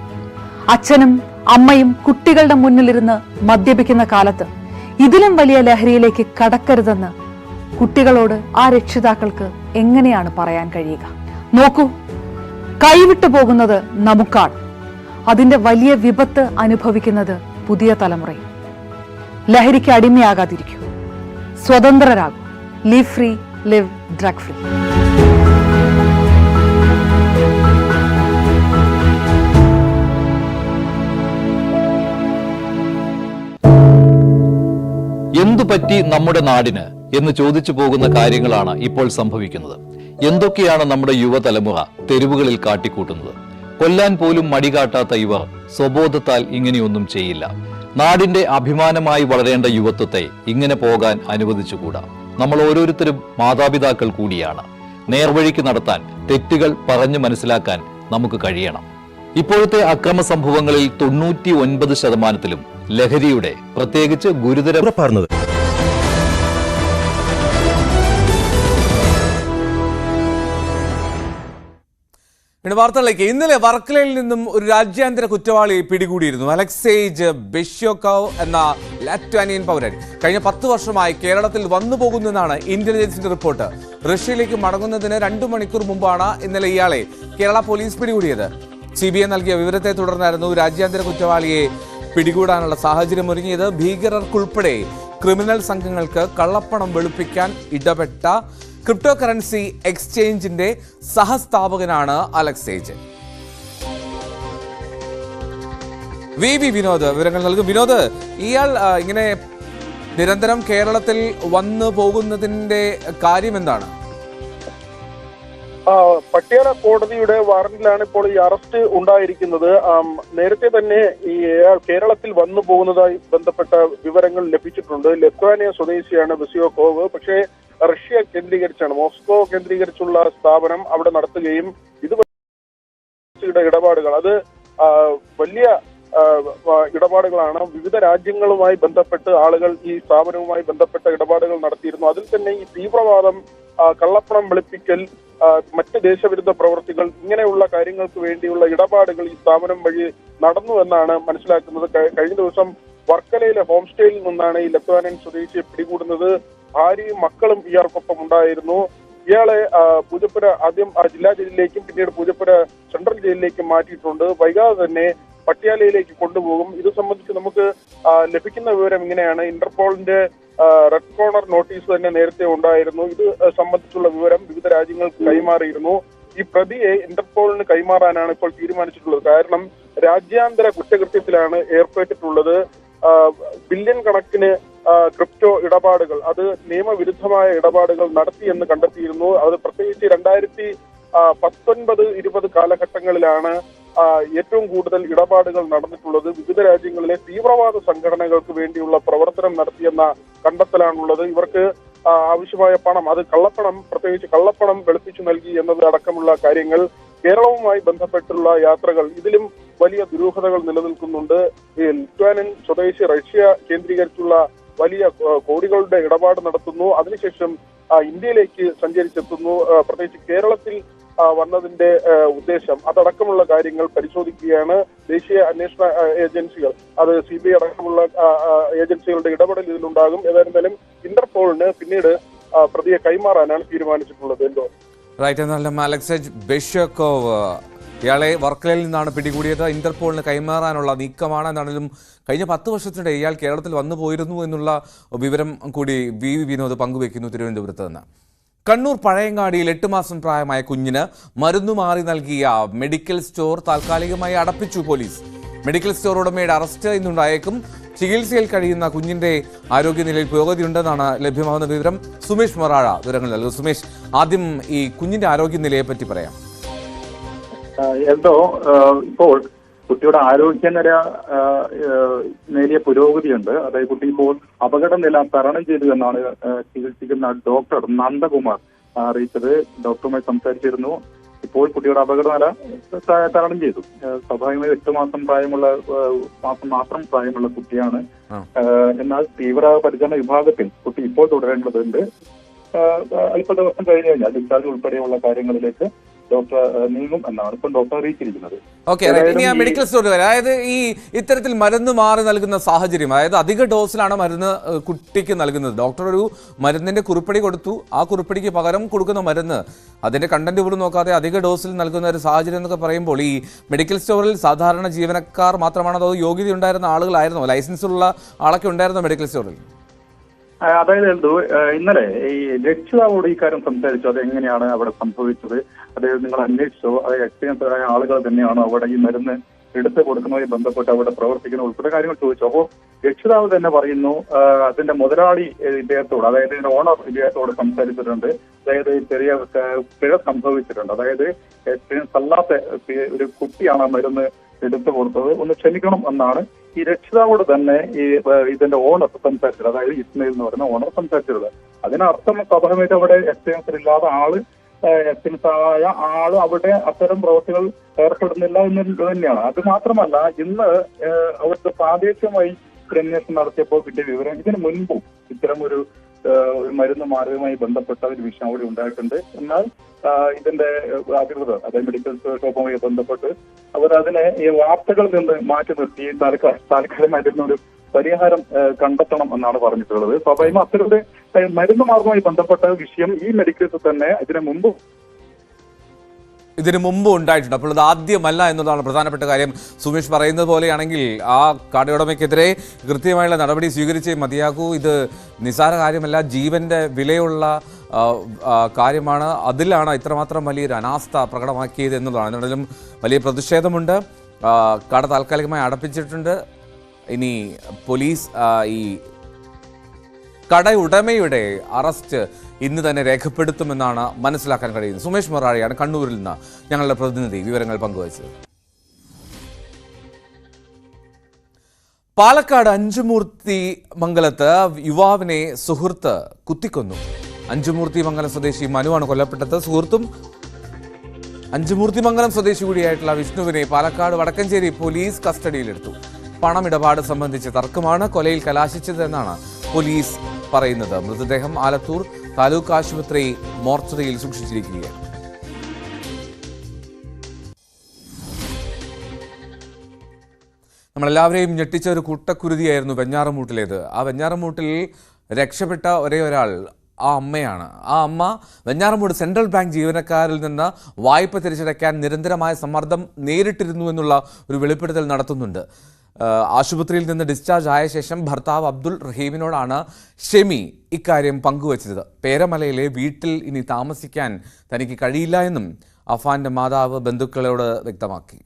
അച്ഛനും അമ്മയും കുട്ടികളുടെ മുന്നിലിരുന്ന് മദ്യപിക്കുന്ന കാലത്ത് ഇതിലും വലിയ ലഹരിയിലേക്ക് കടക്കരുതെന്ന് കുട്ടികളോട് ആ രക്ഷിതാക്കൾക്ക് എങ്ങനെയാണ് പറയാൻ കഴിയുക? നോക്കൂ, കൈവിട്ടു പോകുന്നത് നമുക്കാണ്. അതിന്റെ വലിയ വിപത്ത് അനുഭവിക്കുന്നത് പുതിയ തലമുറയും. ലഹരിക്ക് അടിമയാകാതിരിക്കൂ, സ്വതന്ത്രരാകൂ. Live free, live drug free. എന്തു പറ്റി നമ്മുടെ നാടിന് എന്ന് ചോദിച്ചു പോകുന്ന കാര്യങ്ങളാണ് ഇപ്പോൾ സംഭവിക്കുന്നത്. എന്തൊക്കെയാണ് നമ്മുടെ യുവതലമുറ തെരുവുകളിൽ കാട്ടിക്കൂട്ടുന്നത്? കൊല്ലാൻ പോലും മടികാട്ടാത്ത ഇവർ സ്വബോധത്താൽ ഇങ്ങനെയൊന്നും ചെയ്യില്ല. നാടിന്റെ അഭിമാനമായി വളരേണ്ട യുവത്വത്തെ ഇങ്ങനെ പോകാൻ അനുവദിച്ചുകൂടാ. നമ്മൾ ഓരോരുത്തരും മാതാപിതാക്കൾ കൂടിയാണ്. നേർവഴിക്ക് നടത്താൻ, തെറ്റുകൾ പറഞ്ഞു മനസ്സിലാക്കാൻ നമുക്ക് കഴിയണം. ഇപ്പോഴത്തെ അക്രമ സംഭവങ്ങളിൽ 99% ലഹരിയുടെ, പ്രത്യേകിച്ച് ഗുരുതര പറഞ്ഞത്. വാർത്തകളിലേക്ക്. ഇന്നലെ വർക്കലയിൽ നിന്നും ഒരു രാജ്യാന്തര കുറ്റവാളി പിടികൂടിയിരുന്നു. അലക്സേജ് ബെഷ്യോക്കോവ് എന്ന ലാറ്റ്വാനിയൻ പൗരൻ കഴിഞ്ഞ 10 വർഷമായി കേരളത്തിൽ വന്നു പോകുന്നതെന്നാണ് ഇന്റലിജൻസിന്റെ റിപ്പോർട്ട്. റഷ്യയിലേക്ക് മടങ്ങുന്നതിന് 2 മണിക്കൂർ മുമ്പാണ് ഇന്നലെ ഇയാളെ കേരള പോലീസ് പിടികൂടിയത്. CBI നൽകിയ വിവരത്തെ തുടർന്നായിരുന്നു രാജ്യാന്തര കുറ്റവാളിയെ പിടികൂടാനുള്ള സാഹചര്യം ഒരുങ്ങിയത്. ഭീകരർക്കുൾപ്പെടെ ക്രിമിനൽ സംഘങ്ങൾക്ക് കള്ളപ്പണം വെളുപ്പിക്കാൻ ഇടപെട്ട ക്രിപ്റ്റോ കറൻസി എക്സ്ചേഞ്ചിന്റെ സഹസ്ഥാപകനാണ് അലക്സേജ്. VV വിനോദ് വിവരങ്ങൾ നൽകും. വിനോദ്, ഇയാൾ ഇങ്ങനെ നിരന്തരം കേരളത്തിൽ വന്നു പോകുന്നതിന്റെ കാര്യം എന്താണ്? പട്യാല കോടതിയുടെ വാറന്റിലാണ് ഇപ്പോൾ ഈ അറസ്റ്റ് ഉണ്ടായിരിക്കുന്നത്. നേരത്തെ തന്നെ ഈ കേരളത്തിൽ വന്നു പോകുന്നതായി ബന്ധപ്പെട്ട വിവരങ്ങൾ ലഭിച്ചിട്ടുണ്ട്. ലിത്വാനിയ സ്വദേശിയാണ് ബെഷ്യോക്കോവ്. പക്ഷേ റഷ്യ കേന്ദ്രീകരിച്ചാണ്, മോസ്കോ കേന്ദ്രീകരിച്ചുള്ള സ്ഥാപനം അവിടെ നടത്തുകയും ഇത് ഇടപാടുകൾ, അത് വലിയ ഇടപാടുകളാണ്. വിവിധ രാജ്യങ്ങളുമായി ബന്ധപ്പെട്ട് ആളുകൾ ഈ സ്ഥാപനവുമായി ബന്ധപ്പെട്ട ഇടപാടുകൾ നടത്തിയിരുന്നു. അതിൽ തന്നെ ഈ തീവ്രവാദം, കള്ളപ്പണം വെളുപ്പിക്കൽ, മറ്റ് ദേശവിരുദ്ധ പ്രവൃത്തികൾ, ഇങ്ങനെയുള്ള കാര്യങ്ങൾക്ക് വേണ്ടിയുള്ള ഇടപാടുകൾ ഈ സ്ഥാപനം വഴി നടന്നു എന്നാണ് മനസ്സിലാക്കുന്നത്. കഴിഞ്ഞ ദിവസം വർക്കലയിലെ ഹോം സ്റ്റേയിൽ നിന്നാണ് ഈ ലിത്വാനിയൻ സ്വദേശിയെ പിടികൂടുന്നത്. ഭാര്യയും മക്കളും ഇയാൾക്കൊപ്പം ഉണ്ടായിരുന്നു. ഇയാളെ പൂജപ്പുര ആദ്യം ജില്ലാ ജയിലിലേക്കും പിന്നീട് പൂജപ്പുര സെൻട്രൽ ജയിലിലേക്കും മാറ്റിയിട്ടുണ്ട്. വൈകാതെ തന്നെ പട്യാലയിലേക്ക് കൊണ്ടുപോകും. ഇത് സംബന്ധിച്ച് നമുക്ക് ലഭിക്കുന്ന വിവരം ഇങ്ങനെയാണ്. ഇന്റർപോളിന്റെ റെഡ് കോർണർ നോട്ടീസ് തന്നെ നേരത്തെ ഉണ്ടായിരുന്നു. ഇത് സംബന്ധിച്ചുള്ള വിവരം വിവിധ രാജ്യങ്ങൾക്ക് കൈമാറിയിരുന്നു. ഈ പ്രതിയെ ഇന്റർപോളിന് കൈമാറാനാണ് ഇപ്പോൾ തീരുമാനിച്ചിട്ടുള്ളത്. കാരണം രാജ്യാന്തര കുറ്റകൃത്യത്തിലാണ് ഏർപ്പെട്ടിട്ടുള്ളത്. ബില്യൺ കണക്കിന് ക്രിപ്റ്റോ ഇടപാടുകൾ, അത് നിയമവിരുദ്ധമായ ഇടപാടുകൾ നടത്തിയെന്ന് കണ്ടെത്തിയിരുന്നു. അത് പ്രത്യേകിച്ച് 2019-20 കാലഘട്ടങ്ങളിലാണ് ഏറ്റവും കൂടുതൽ ഇടപാടുകൾ നടന്നിട്ടുള്ളത്. വിവിധ രാജ്യങ്ങളിലെ തീവ്രവാദ സംഘടനകൾക്ക് വേണ്ടിയുള്ള പ്രവർത്തനം നടത്തിയെന്ന കണ്ടെത്തലാണുള്ളത്. ഇവർക്ക് ആവശ്യമായ പണം, അത് കള്ളപ്പണം, പ്രത്യേകിച്ച് കള്ളപ്പണം വെളുപ്പിച്ചു നൽകി എന്നത് അടക്കമുള്ള കാര്യങ്ങൾ. കേരളവുമായി ബന്ധപ്പെട്ടുള്ള യാത്രകൾ, ഇതിലും വലിയ ദുരൂഹതകൾ നിലനിൽക്കുന്നുണ്ട്. ഈ ലിത്വാനിയൻ സ്വദേശി റഷ്യ കേന്ദ്രീകരിച്ചുള്ള വലിയ കോടികളുടെ ഇടപാട് നടത്തുന്നു. അതിനുശേഷം ഇന്ത്യയിലേക്ക് സഞ്ചരിച്ചെത്തുന്നു. പ്രത്യേകിച്ച് കേരളത്തിൽ വന്നതിന്റെ ഉദ്ദേശം, അതടക്കമുള്ള കാര്യങ്ങൾ പരിശോധിക്കുകയാണ് ദേശീയ അന്വേഷണ ഏജൻസികൾ. അത് CBI അടക്കമുള്ള ഏജൻസികളുടെ ഇടപെടൽ ഇതിലുണ്ടാകും. ഏതായിരുന്നാലും ഇന്റർപോളിന് പിന്നീട് പ്രതിയെ കൈമാറാനാണ് തീരുമാനിച്ചിട്ടുള്ളത്. റൈറ്റ്. എന്നാലും അലക്സേജ് ബെഷ്യോക്കോവ്, ഇയാളെ വർക്കലയിൽ നിന്നാണ് പിടികൂടിയത്. ഇന്റർപോളിന് കൈമാറാനുള്ള നീക്കമാണ്. എന്നാണെങ്കിലും കഴിഞ്ഞ 10 വർഷത്തിനിടെ ഇയാൾ കേരളത്തിൽ വന്നു പോയിരുന്നു എന്നുള്ള വിവരം കൂടി VV വിനോദ് പങ്കുവെക്കുന്നു തിരുവനന്തപുരത്ത് നിന്ന്. കണ്ണൂർ പഴയങ്ങാടിയിൽ 8 മാസം പ്രായമായ കുഞ്ഞിന് മരുന്നു മാറി നൽകിയ മെഡിക്കൽ സ്റ്റോർ താൽക്കാലികമായി അടപ്പിച്ചു പോലീസ്. മെഡിക്കൽ സ്റ്റോർ ഉടമയുടെ അറസ്റ്റ് ഇന്നുണ്ടായേക്കും. ചികിത്സയിൽ കഴിയുന്ന കുഞ്ഞിന്റെ ആരോഗ്യനിലയിൽ പുരോഗതിയുണ്ടെന്നാണ് ലഭ്യമാകുന്ന വിവരം. സുമേഷ് മൊറാഴ വിവരങ്ങൾ നൽകും. സുമേഷ്, ആദ്യം ഈ കുഞ്ഞിന്റെ ആരോഗ്യനിലയെ പറ്റി പറയാം. ഇപ്പോൾ കുട്ടിയുടെ ആരോഗ്യനില നേരിയ പുരോഗതിയുണ്ട്. അതായത് കുട്ടി ഇപ്പോൾ അപകടനില തരണം ചെയ്തു എന്നാണ് ചികിത്സിക്കുന്ന ഡോക്ടർ നന്ദകുമാർ അറിയിച്ചത്. ഡോക്ടറുമായി സംസാരിച്ചിരുന്നു. ഇപ്പോൾ കുട്ടിയുടെ അപകടനില തരണം ചെയ്തു. സ്വാഭാവികമായി 8 മാസം മാത്രം പ്രായമുള്ള കുട്ടിയാണ്. എന്നാൽ തീവ്ര പരിചരണ വിഭാഗത്തിൽ കുട്ടി ഇപ്പോൾ തുടരേണ്ടതുണ്ട്. അല്പ ദിവസം കഴിഞ്ഞു കഴിഞ്ഞാൽ ഡിസ്ചാർജ് ഉൾപ്പെടെയുള്ള കാര്യങ്ങളിലേക്ക് ഡോക്ടർ നീങ്ങും എന്നാണ് ഇപ്പം ഡോക്ടർ അറിയിച്ചിരിക്കുന്നത്. ഓക്കെ, ഇനി ആ മെഡിക്കൽ സ്റ്റോർ, അതായത് ഈ ഇത്തരത്തിൽ മരുന്ന് മാറി നൽകുന്ന സാഹചര്യം, അതായത് അധിക ഡോസിലാണ് മരുന്ന് കുട്ടിക്ക് നൽകുന്നത്. ഡോക്ടർ ഒരു മരുന്നിന്റെ കുറിപ്പടി കൊടുത്തു, ആ കുറിപ്പടിക്ക് പകരം കൊടുക്കുന്ന മരുന്ന് അതിന്റെ കണ്ടന്റ് പോലും നോക്കാതെ അധിക ഡോസിൽ നൽകുന്ന ഒരു സാഹചര്യം എന്നൊക്കെ പറയുമ്പോൾ ഈ മെഡിക്കൽ സ്റ്റോറിൽ സാധാരണ ജീവനക്കാർ മാത്രമാണോ അതോ യോഗ്യത ഉണ്ടായിരുന്ന ആളുകളായിരുന്നോ, ലൈസൻസ് ഉള്ള ആളൊക്കെ ഉണ്ടായിരുന്നോ മെഡിക്കൽ സ്റ്റോറിൽ? അതായത് ഇന്നലെ ഈ രക്ഷിതാവോട് ഈ കാര്യം സംസാരിച്ചു. അത് എങ്ങനെയാണ് അവിടെ സംഭവിച്ചത്, അത് നിങ്ങൾ അന്വേഷിച്ചോ, അത് എക്സ്പീരിയൻസ് ആയ ആളുകൾ തന്നെയാണോ അവിടെ ഈ മരുന്ന് എടുത്തു കൊടുക്കുന്നതുമായി ബന്ധപ്പെട്ട് അവിടെ പ്രവർത്തിക്കുന്ന ഉൾപ്പെടെ കാര്യങ്ങൾ ചോദിച്ചു. അപ്പോൾ രക്ഷിതാവ് തന്നെ പറയുന്നു അതിന്റെ മുതലാളി ഇദ്ദേഹത്തോട്, അതായത് ഇതിന്റെ ഓണർ ഇദ്ദേഹത്തോട് സംസാരിച്ചിട്ടുണ്ട്. അതായത് ചെറിയ പിഴ സംഭവിച്ചിട്ടുണ്ട്. അതായത് സല്ലാത്ത ഒരു കുട്ടിയാണ് ആ മരുന്ന് എടുത്തു കൊടുത്തത്, ഒന്ന് ക്ഷമിക്കണം എന്നാണ് ഈ രക്ഷിതാവോട് തന്നെ ഈ ഇതിന്റെ ഓണർ സംസാരിച്ചത്. അതായത് ഇസ്മയിൽ എന്ന് പറയുന്ന ഓണർ സംസാരിച്ചത്. അതിനർത്ഥം സ്വാഭാവികമായിട്ട് അവിടെ എക്സ്പീരിയൻസ് ഇല്ലാത്ത എക്സ്പീരിയൻസ് ആയ ആള് അവിടെ അത്തരം പ്രവൃത്തികൾ ഏർപ്പെടുന്നില്ല എന്നുള്ളത് തന്നെയാണ്. അത് മാത്രമല്ല, ഇന്ന് അവർക്ക് പ്രാദേശികമായി അന്വേഷണം നടത്തിയപ്പോൾ കിട്ടിയ വിവരം, ഇതിന് മുൻപും ഇത്തരം ഒരു മരുന്ന് മാറുകയുമായി ബന്ധപ്പെട്ട ഒരു വിഷയം അവിടെ ഉണ്ടായിട്ടുണ്ട്. എന്നാൽ ഇതിന്റെ അധികൃതർ, അതായത് മെഡിക്കൽ ഷോപ്പുമായി ബന്ധപ്പെട്ട് അവർ അതിനെ ഈ വാർത്തകളിൽ നിന്ന് മാറ്റി നിർത്തി താൽക്കാലികമായിട്ട് ഒരു പരിഹാരം കണ്ടെത്തണം എന്നാണ് പറഞ്ഞിട്ടുള്ളത്. സ്വാഭാവികം അത്തരത്തിൽ മരുന്ന് മാർഗവുമായി ബന്ധപ്പെട്ട വിഷയം ഈ മെഡിക്കൽസ് തന്നെ ഇതിനു മുമ്പ് ഉണ്ടായിട്ടുണ്ട്. അപ്പോൾ ഇത് ആദ്യമല്ല എന്നുള്ളതാണ് പ്രധാനപ്പെട്ട കാര്യം. സുമേഷ് പറയുന്നത് പോലെയാണെങ്കിൽ ആ കടയുടമയ്ക്കെതിരെ കൃത്യമായുള്ള നടപടി സ്വീകരിച്ചേ മതിയാകൂ. ഇത് നിസ്സാര കാര്യമല്ല, ജീവന്റെ വിലയുള്ള കാര്യമാണ്. അതിലാണ് ഇത്രമാത്രം വലിയൊരു അനാസ്ഥ പ്രകടമാക്കിയത് എന്നുള്ളതാണ്. എന്നാലും വലിയ പ്രതിഷേധമുണ്ട്. കട താൽക്കാലികമായി അടപ്പിച്ചിട്ടുണ്ട്. ഇനി പോലീസ് ഈ കടയുടമയുടെ അറസ്റ്റ് ഇന്ന് തന്നെ രേഖപ്പെടുത്തുമെന്നാണ് മനസ്സിലാക്കാൻ കഴിയുന്നത്. സുമേഷ് മൊറാഴിയാണ് കണ്ണൂരിൽ നിന്ന് ഞങ്ങളുടെ പ്രതിനിധി വിവരങ്ങൾ പങ്കുവച്ചത്. പാലക്കാട് അഞ്ചുമൂർത്തി മംഗലത്ത് യുവാവിനെ സുഹൃത്ത് കുത്തിക്കൊന്നു. അഞ്ചുമൂർത്തി മംഗലം സ്വദേശി മനുവാണ് കൊല്ലപ്പെട്ടത്. സുഹൃത്തും അഞ്ചുമൂർത്തി മംഗലം സ്വദേശി കൂടിയായിട്ടുള്ള വിഷ്ണുവിനെ പാലക്കാട് വടക്കഞ്ചേരി പോലീസ് കസ്റ്റഡിയിലെടുത്തു. പണമിടപാട് സംബന്ധിച്ച തർക്കമാണ് കൊലയിൽ കലാശിച്ചതെന്നാണ് പോലീസ് പറയുന്നത്. മൃതദേഹം ആലത്തൂർ താലൂക്ക് ആശുപത്രി മോർച്ചറിയിൽ സൂക്ഷിച്ചിരിക്കുകയാണ്. നമ്മളെല്ലാവരെയും ഞെട്ടിച്ച ഒരു കൂട്ടക്കുരുതിയായിരുന്നു വെഞ്ഞാറമൂട്ടിലേത്. ആ വെഞ്ഞാറമൂട്ടിൽ രക്ഷപ്പെട്ട ഒരേ ഒരാൾ ആ അമ്മയാണ്. ആ അമ്മ വെഞ്ഞാറമൂട് സെൻട്രൽ ബാങ്ക് ജീവനക്കാരിൽ നിന്ന് വായ്പ തിരിച്ചടയ്ക്കാൻ നിരന്തരമായ സമ്മർദ്ദം നേരിട്ടിരുന്നു എന്നുള്ള ഒരു വെളിപ്പെടുത്തൽ നടത്തുന്നുണ്ട്. ആശുപത്രിയിൽ നിന്ന് ഡിസ്ചാർജ് ആയ ശേഷം ഭർത്താവ് അബ്ദുൾ റഹീമിനോടാണ് ഷെമി ഇക്കാര്യം പങ്കുവച്ചത്. പേരമലയിലെ വീട്ടിൽ ഇനി താമസിക്കാൻ തനിക്ക് കഴിയില്ല എന്നും അഫാന്റെ മാതാവ് ബന്ധുക്കളോട് വ്യക്തമാക്കി.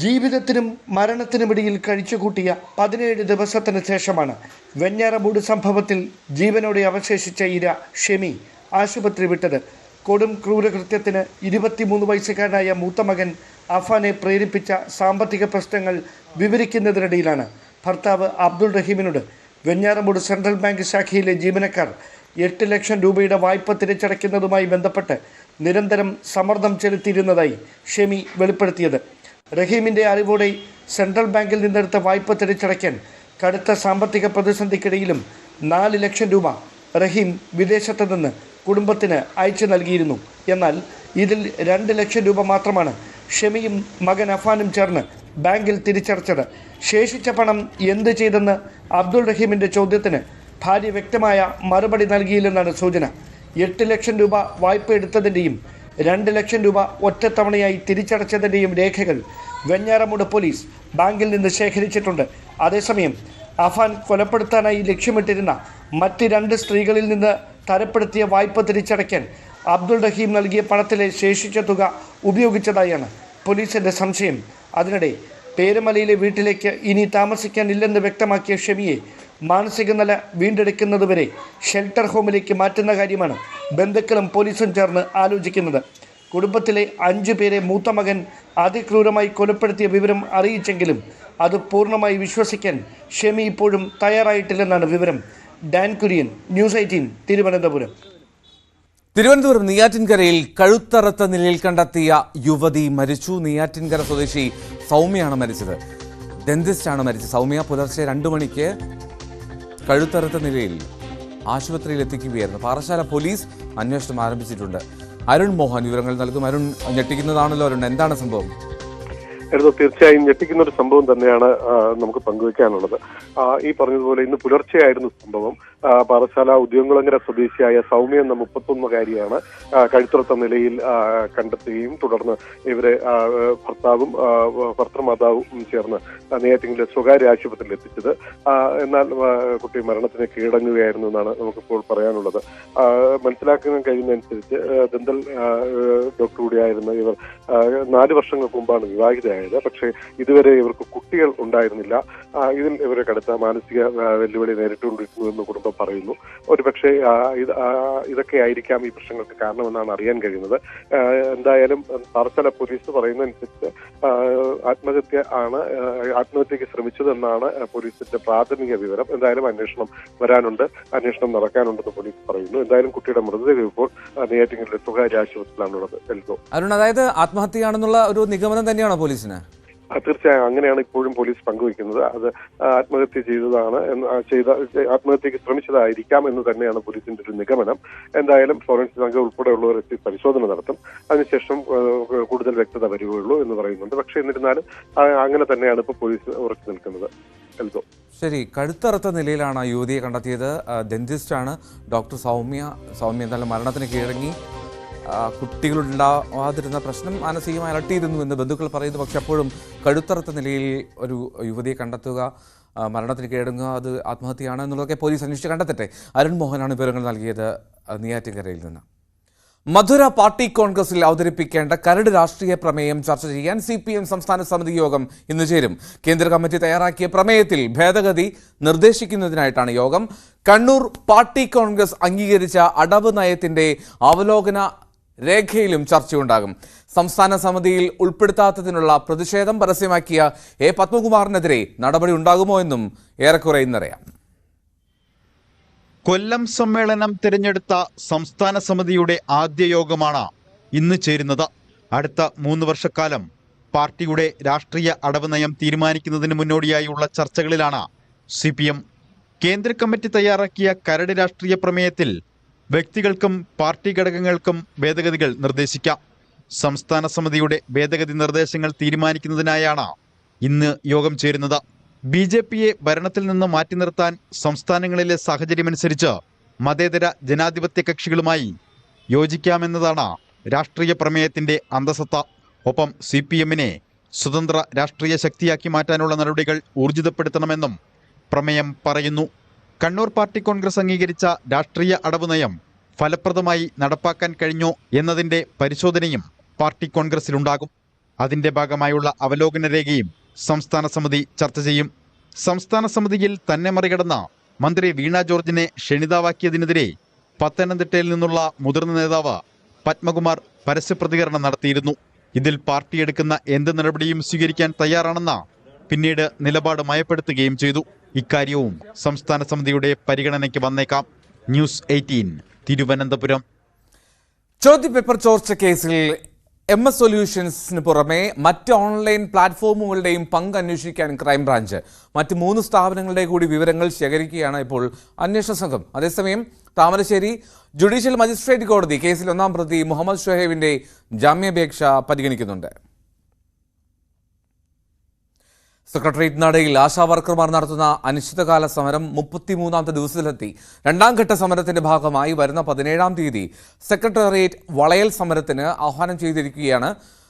ജീവിതത്തിനും മരണത്തിനുമിടയിൽ കഴിച്ചുകൂട്ടിയ 17 ദിവസത്തിന് ശേഷമാണ് വെഞ്ഞാറമൂട് സംഭവത്തിൽ ജീവനോടെ അവശേഷിച്ച ഇര ഷെമി ആശുപത്രി വിട്ടത്. കൊടും ക്രൂരകൃത്യത്തിന് 23 വയസ്സുകാരനായ മൂത്ത മകൻ അഫാനെ പ്രേരിപ്പിച്ച സാമ്പത്തിക പ്രശ്നങ്ങൾ വിവരിക്കുന്നതിനിടയിലാണ് ഭർത്താവ് അബ്ദുൾ റഹീമിനോട് വെഞ്ഞാറമൂട് സെൻട്രൽ ബാങ്ക് ശാഖയിലെ ജീവനക്കാർ 8 ലക്ഷം രൂപയുടെ വായ്പ തിരിച്ചടയ്ക്കുന്നതുമായി ബന്ധപ്പെട്ട് നിരന്തരം സമ്മർദ്ദം ചെലുത്തിയിരുന്നതായി ഷെമി വെളിപ്പെടുത്തിയത്. റഹീമിൻ്റെ അറിവോടെ സെൻട്രൽ ബാങ്കിൽ നിന്നെടുത്ത വായ്പ തിരിച്ചടയ്ക്കാൻ കടുത്ത സാമ്പത്തിക പ്രതിസന്ധിക്കിടയിലും 4 ലക്ഷം രൂപ റഹീം വിദേശത്ത് നിന്ന് കുടുംബത്തിന് അയച്ചു നൽകിയിരുന്നു. എന്നാൽ ഇതിൽ 2 ലക്ഷം രൂപ മാത്രമാണ് ഷെമിയും മകൻ അഫാനും ചേർന്ന് ബാങ്കിൽ തിരിച്ചടച്ചത്. ശേഷിച്ച പണം എന്ത് ചെയ്തെന്ന് അബ്ദുൾ റഹീമിൻ്റെ ചോദ്യത്തിന് ഭാര്യ വ്യക്തമായ മറുപടി നൽകിയില്ലെന്നാണ് സൂചന. 8 ലക്ഷം രൂപ വായ്പ എടുത്തതിൻ്റെയും 2 ലക്ഷം രൂപ ഒറ്റത്തവണയായി തിരിച്ചടച്ചതിൻ്റെയും രേഖകൾ വെഞ്ഞാറമൂട് പോലീസ് ബാങ്കിൽ നിന്ന് ശേഖരിച്ചിട്ടുണ്ട്. അതേസമയം അഫാൻ കൊലപ്പെടുത്താനായി ലക്ഷ്യമിട്ടിരുന്ന മറ്റ് 2 സ്ത്രീകളിൽ നിന്ന് തരപ്പെടുത്തിയ വായ്പ തിരിച്ചടയ്ക്കാൻ അബ്ദുൾ റഹീം നൽകിയ പണത്തിലെ ശേഷിച്ച തുക ഉപയോഗിച്ചതായാണ് പോലീസിൻ്റെ സംശയം. അതിനിടെ പേരമലയിലെ വീട്ടിലേക്ക് ഇനി താമസിക്കാനില്ലെന്ന് വ്യക്തമാക്കിയ ഷെമിയെ മാനസിക നില വീണ്ടെടുക്കുന്നതുവരെ ഷെൽട്ടർ ഹോമിലേക്ക് മാറ്റുന്ന കാര്യമാണ് ബന്ധുക്കളും പോലീസും ചേർന്ന് ആലോചിക്കുന്നത്. കുടുംബത്തിലെ 5 പേരെ മൂത്ത മകൻ അതിക്രൂരമായി കൊലപ്പെടുത്തിയ വിവരം അറിയിച്ചെങ്കിലും അത് പൂർണ്ണമായി വിശ്വസിക്കാൻ ഷെമി ഇപ്പോഴും തയ്യാറായിട്ടില്ലെന്നാണ് വിവരം. ഡാൻ കുര്യൻ, ന്യൂസ് 18, തിരുവനന്തപുരം. തിരുവനന്തപുരം നെയ്യാറ്റിൻകരയിൽ കഴുത്തറുത്ത നിലയിൽ കണ്ടെത്തിയ യുവതി മരിച്ചു. നെയ്യാറ്റിൻകര സ്വദേശി സൗമ്യയാണ് മരിച്ചത്. ഡെന്റിസ്റ്റാണ് മരിച്ചത്. സൗമ്യ പുലർച്ചെ 2 മണിക്ക് കഴുത്തറുത്ത നിലയിൽ ആശുപത്രിയിൽ എത്തിക്കുകയായിരുന്നു. പാറശാല പോലീസ് അന്വേഷണം ആരംഭിച്ചിട്ടുണ്ട്. അരുൺ മോഹൻ വിവരങ്ങൾ നൽകും. അരുൺ, ഞെട്ടിക്കുന്നതാണല്ലോ അരുൺ, എന്താണ് സംഭവം? തീർച്ചയായും ഞെട്ടിക്കുന്ന ഒരു സംഭവം തന്നെയാണ് നമുക്ക് പങ്കുവെക്കാനുള്ളത്. ഈ പറഞ്ഞതുപോലെ ഇന്ന് പുലർച്ചെയായിരുന്നു സംഭവം. പാറശാല ഉദ്യോഗങ്ങളങ്കര സ്വദേശിയായ സൗമ്യ എന്ന 31-കാരിയാണ് കഴുത്തുറത്ത നിലയിൽ കണ്ടെത്തുകയും തുടർന്ന് ഇവരെ ഭർത്താവും ഭർത്തൃമാതാവും ചേർന്ന് നെയ്യാറ്റിൻകര സ്വകാര്യ ആശുപത്രിയിൽ എത്തിച്ചത്. എന്നാൽ കുട്ടി മരണത്തിന് കീഴടങ്ങുകയായിരുന്നു എന്നാണ് നമുക്കിപ്പോൾ പറയാനുള്ളത്. മനസ്സിലാക്കാൻ കഴിയുന്നതനുസരിച്ച് ദന്തൽ ഡോക്ടർ കൂടിയായിരുന്ന ഇവർ 4 വർഷങ്ങൾക്ക് മുമ്പാണ് വിവാഹിതയായത്. പക്ഷേ ഇതുവരെ ഇവർക്ക് കുട്ടികൾ ഉണ്ടായിരുന്നില്ല. ഇതിൽ ഇവരെ കടുത്ത മാനസിക വെല്ലുവിളി നേരിട്ടുകൊണ്ടിരിക്കുന്നു എന്ന് കുടുംബം പറയുന്നു. ഒരുപക്ഷെ ഇതൊക്കെ ആയിരിക്കാം ഈ പ്രശ്നങ്ങൾക്ക് കാരണമെന്നാണ് അറിയാൻ കഴിയുന്നത്. എന്തായാലും പാറശാല പോലീസ് പറയുന്നതനുസരിച്ച് ആത്മഹത്യക്ക് ശ്രമിച്ചതെന്നാണ് പോലീസിന്റെ പ്രാഥമിക വിവരം. എന്തായാലും അന്വേഷണം വരാനുണ്ട്, അന്വേഷണം നടക്കാനുണ്ടെന്ന് പോലീസ് പറയുന്നു. എന്തായാലും കുട്ടിയുടെ മൃതദേഹം ഇപ്പോൾ നെയ്യാറ്റിൻകര സ്വകാര്യ ആശുപത്രിയിലാണുള്ളത്. അരുൺ, അതായത് ആത്മഹത്യയാണെന്നുള്ള ഒരു നിഗമനം തന്നെയാണോ പോലീസിന്? തീർച്ചയായും അങ്ങനെയാണ് ഇപ്പോഴും പോലീസ് പങ്കുവയ്ക്കുന്നത്. അത് ആത്മഹത്യ ആത്മഹത്യക്ക് ശ്രമിച്ചതായിരിക്കാം എന്ന് തന്നെയാണ് പോലീസിന്റെ ഒരു നിഗമനം. എന്തായാലും ഫോറൻസിക് സംഘം ഉൾപ്പെടെയുള്ളവർ എത്തി പരിശോധന നടത്തും. അതിനുശേഷം കൂടുതൽ വ്യക്തത വരികയുള്ളൂ എന്ന് പറയുന്നുണ്ട്. പക്ഷേ എന്നിരുന്നാലും അങ്ങനെ തന്നെയാണ് ഇപ്പോൾ പോലീസ് ഉറച്ചു നിൽക്കുന്നത്. ശരി, കഴുത്തറുത്ത നിലയിലാണ് യുവതിയെ കണ്ടെത്തിയത്. ഡെന്റിസ്റ്റാണ് ഡോക്ടർ സൗമ്യ എന്തായാലും മരണത്തിന് കീഴടങ്ങി. കുട്ടികളുണ്ടാവാതിരുന്ന പ്രശ്നം മാനസികമായി അലട്ടിയിരുന്നു എന്ന് ബന്ധുക്കൾ പറയുന്നു. പക്ഷെ അപ്പോഴും കഴുത്തറുത്ത നിലയിൽ ഒരു യുവതിയെ കണ്ടെത്തുക, മരണത്തിന് കീഴടങ്ങുക, അത് ആത്മഹത്യയാണ് എന്നുള്ളതൊക്കെ പോലീസ് അന്വേഷിച്ച് കണ്ടെത്തട്ടെ. അരുൺ മോഹനാണ് വിവരങ്ങൾ നൽകിയത് നെയ്യാറ്റിൻകരയിൽ നിന്ന്. മധുര പാർട്ടി കോൺഗ്രസിൽ അവതരിപ്പിക്കേണ്ട കരട് രാഷ്ട്രീയ പ്രമേയം ചർച്ച ചെയ്യാൻ CPM സംസ്ഥാന സമിതി യോഗം ഇന്ന് ചേരും. കേന്ദ്ര കമ്മിറ്റി തയ്യാറാക്കിയ പ്രമേയത്തിൽ ഭേദഗതി നിർദ്ദേശിക്കുന്നതിനായിട്ടാണ് യോഗം. കണ്ണൂർ പാർട്ടി കോൺഗ്രസ് അംഗീകരിച്ച അടവ് നയത്തിന്റെ അവലോകന രേഖയിലും ചർച്ചയുണ്ടാകും. സംസ്ഥാന സമിതിയിൽ ഉൾപ്പെടുത്താത്തതിനുള്ള പ്രതിഷേധം പരസ്യമാക്കിയ A. പത്മകുമാറിനെതിരെ നടപടി ഉണ്ടാകുമോ എന്നും ഏറെക്കുറെ ഇന്നറിയാം. കൊല്ലം സമ്മേളനം തിരഞ്ഞെടുത്ത സംസ്ഥാന സമിതിയുടെ ആദ്യ യോഗമാണ് ഇന്ന് ചേരുന്നത്. അടുത്ത 3 വർഷക്കാലം പാർട്ടിയുടെ രാഷ്ട്രീയ അടവ് നയം തീരുമാനിക്കുന്നതിന് മുന്നോടിയായുള്ള ചർച്ചകളിലാണ് CPM. കേന്ദ്ര കമ്മിറ്റി തയ്യാറാക്കിയ കരട് രാഷ്ട്രീയ പ്രമേയത്തിൽ വ്യക്തികൾക്കും പാർട്ടി ഘടകങ്ങൾക്കും ഭേദഗതികൾ നിർദ്ദേശിക്കാം. സംസ്ഥാന സമിതിയുടെ ഭേദഗതി നിർദ്ദേശങ്ങൾ തീരുമാനിക്കുന്നതിനായാണ് ഇന്ന് യോഗം ചേരുന്നത്. BJPയെ ഭരണത്തിൽ നിന്ന് മാറ്റി നിർത്താൻ സംസ്ഥാനങ്ങളിലെ സാഹചര്യമനുസരിച്ച് മതേതര ജനാധിപത്യ കക്ഷികളുമായി യോജിക്കാമെന്നതാണ് രാഷ്ട്രീയ പ്രമേയത്തിന്റെ അന്തസത്ത. ഒപ്പം CPMനെ സ്വതന്ത്ര രാഷ്ട്രീയ ശക്തിയാക്കി മാറ്റാനുള്ള നടപടികൾ ഊർജിതപ്പെടുത്തണമെന്നും പ്രമേയം പറയുന്നു. കണ്ണൂർ പാർട്ടി കോൺഗ്രസ് അംഗീകരിച്ച രാഷ്ട്രീയ അടവ് നയം ഫലപ്രദമായി നടപ്പാക്കാൻ കഴിഞ്ഞോ എന്നതിന്റെ പരിശോധനയും പാർട്ടി കോൺഗ്രസിലുണ്ടാകും. അതിന്റെ ഭാഗമായുള്ള അവലോകന രേഖയും സംസ്ഥാന സമിതി ചർച്ച ചെയ്യും. സംസ്ഥാന സമിതിയിൽ തന്നെ മറികടന്ന മന്ത്രി വീണ ജോർജിനെ ക്ഷണിതാവാക്കിയതിനെതിരെ പത്തനംതിട്ടയിൽ നിന്നുള്ള മുതിർന്ന നേതാവ് പത്മകുമാർ പരസ്യപ്രതികരണം നടത്തിയിരുന്നു. ഇതിൽ പാർട്ടി എടുക്കുന്ന എന്ത് നടപടിയും സ്വീകരിക്കാൻ തയ്യാറാണെന്ന് പിന്നീട് നിലപാട് മയപ്പെടുത്തുകയും ചെയ്തു. ഇക്കാര്യവും സംസ്ഥാന സമിതിയുടെ പരിഗണനയ്ക്ക് വന്നേക്കാം. ന്യൂസ് 18 തിരുവനന്തപുരം. ചോദ്യപേപ്പർ ചോർച്ച കേസിൽ MS സൊല്യൂഷൻസിന് പുറമെ മറ്റ് ഓൺലൈൻ പ്ലാറ്റ്ഫോമുകളുടെയും പങ്ക് അന്വേഷിക്കാൻ ക്രൈംബ്രാഞ്ച് മറ്റ് 3 സ്ഥാപനങ്ങളുടെ കൂടി വിവരങ്ങൾ ശേഖരിക്കുകയാണ് ഇപ്പോൾ അന്വേഷണ സംഘം. അതേസമയം താമരശ്ശേരി ജുഡീഷ്യൽ മജിസ്ട്രേറ്റ് കോടതി കേസിൽ 1-ാം പ്രതി മുഹമ്മദ് ഷുഹൈബിന്റെ ജാമ്യാപേക്ഷ പരിഗണിക്കുന്നുണ്ട്. സെക്രട്ടേറിയറ്റ് നടയിൽ ആശാവർക്കർമാർ നടത്തുന്ന അനിശ്ചിതകാല സമരം 33ാമത്തെ ദിവസത്തിലെത്തി. 2ാം ഘട്ട സമരത്തിന്റെ ഭാഗമായി വരുന്ന 17-ാം തീയതി സെക്രട്ടേറിയറ്റ് വളയൽ സമരത്തിന് ആഹ്വാനം ചെയ്തിരിക്കുകയാണ്.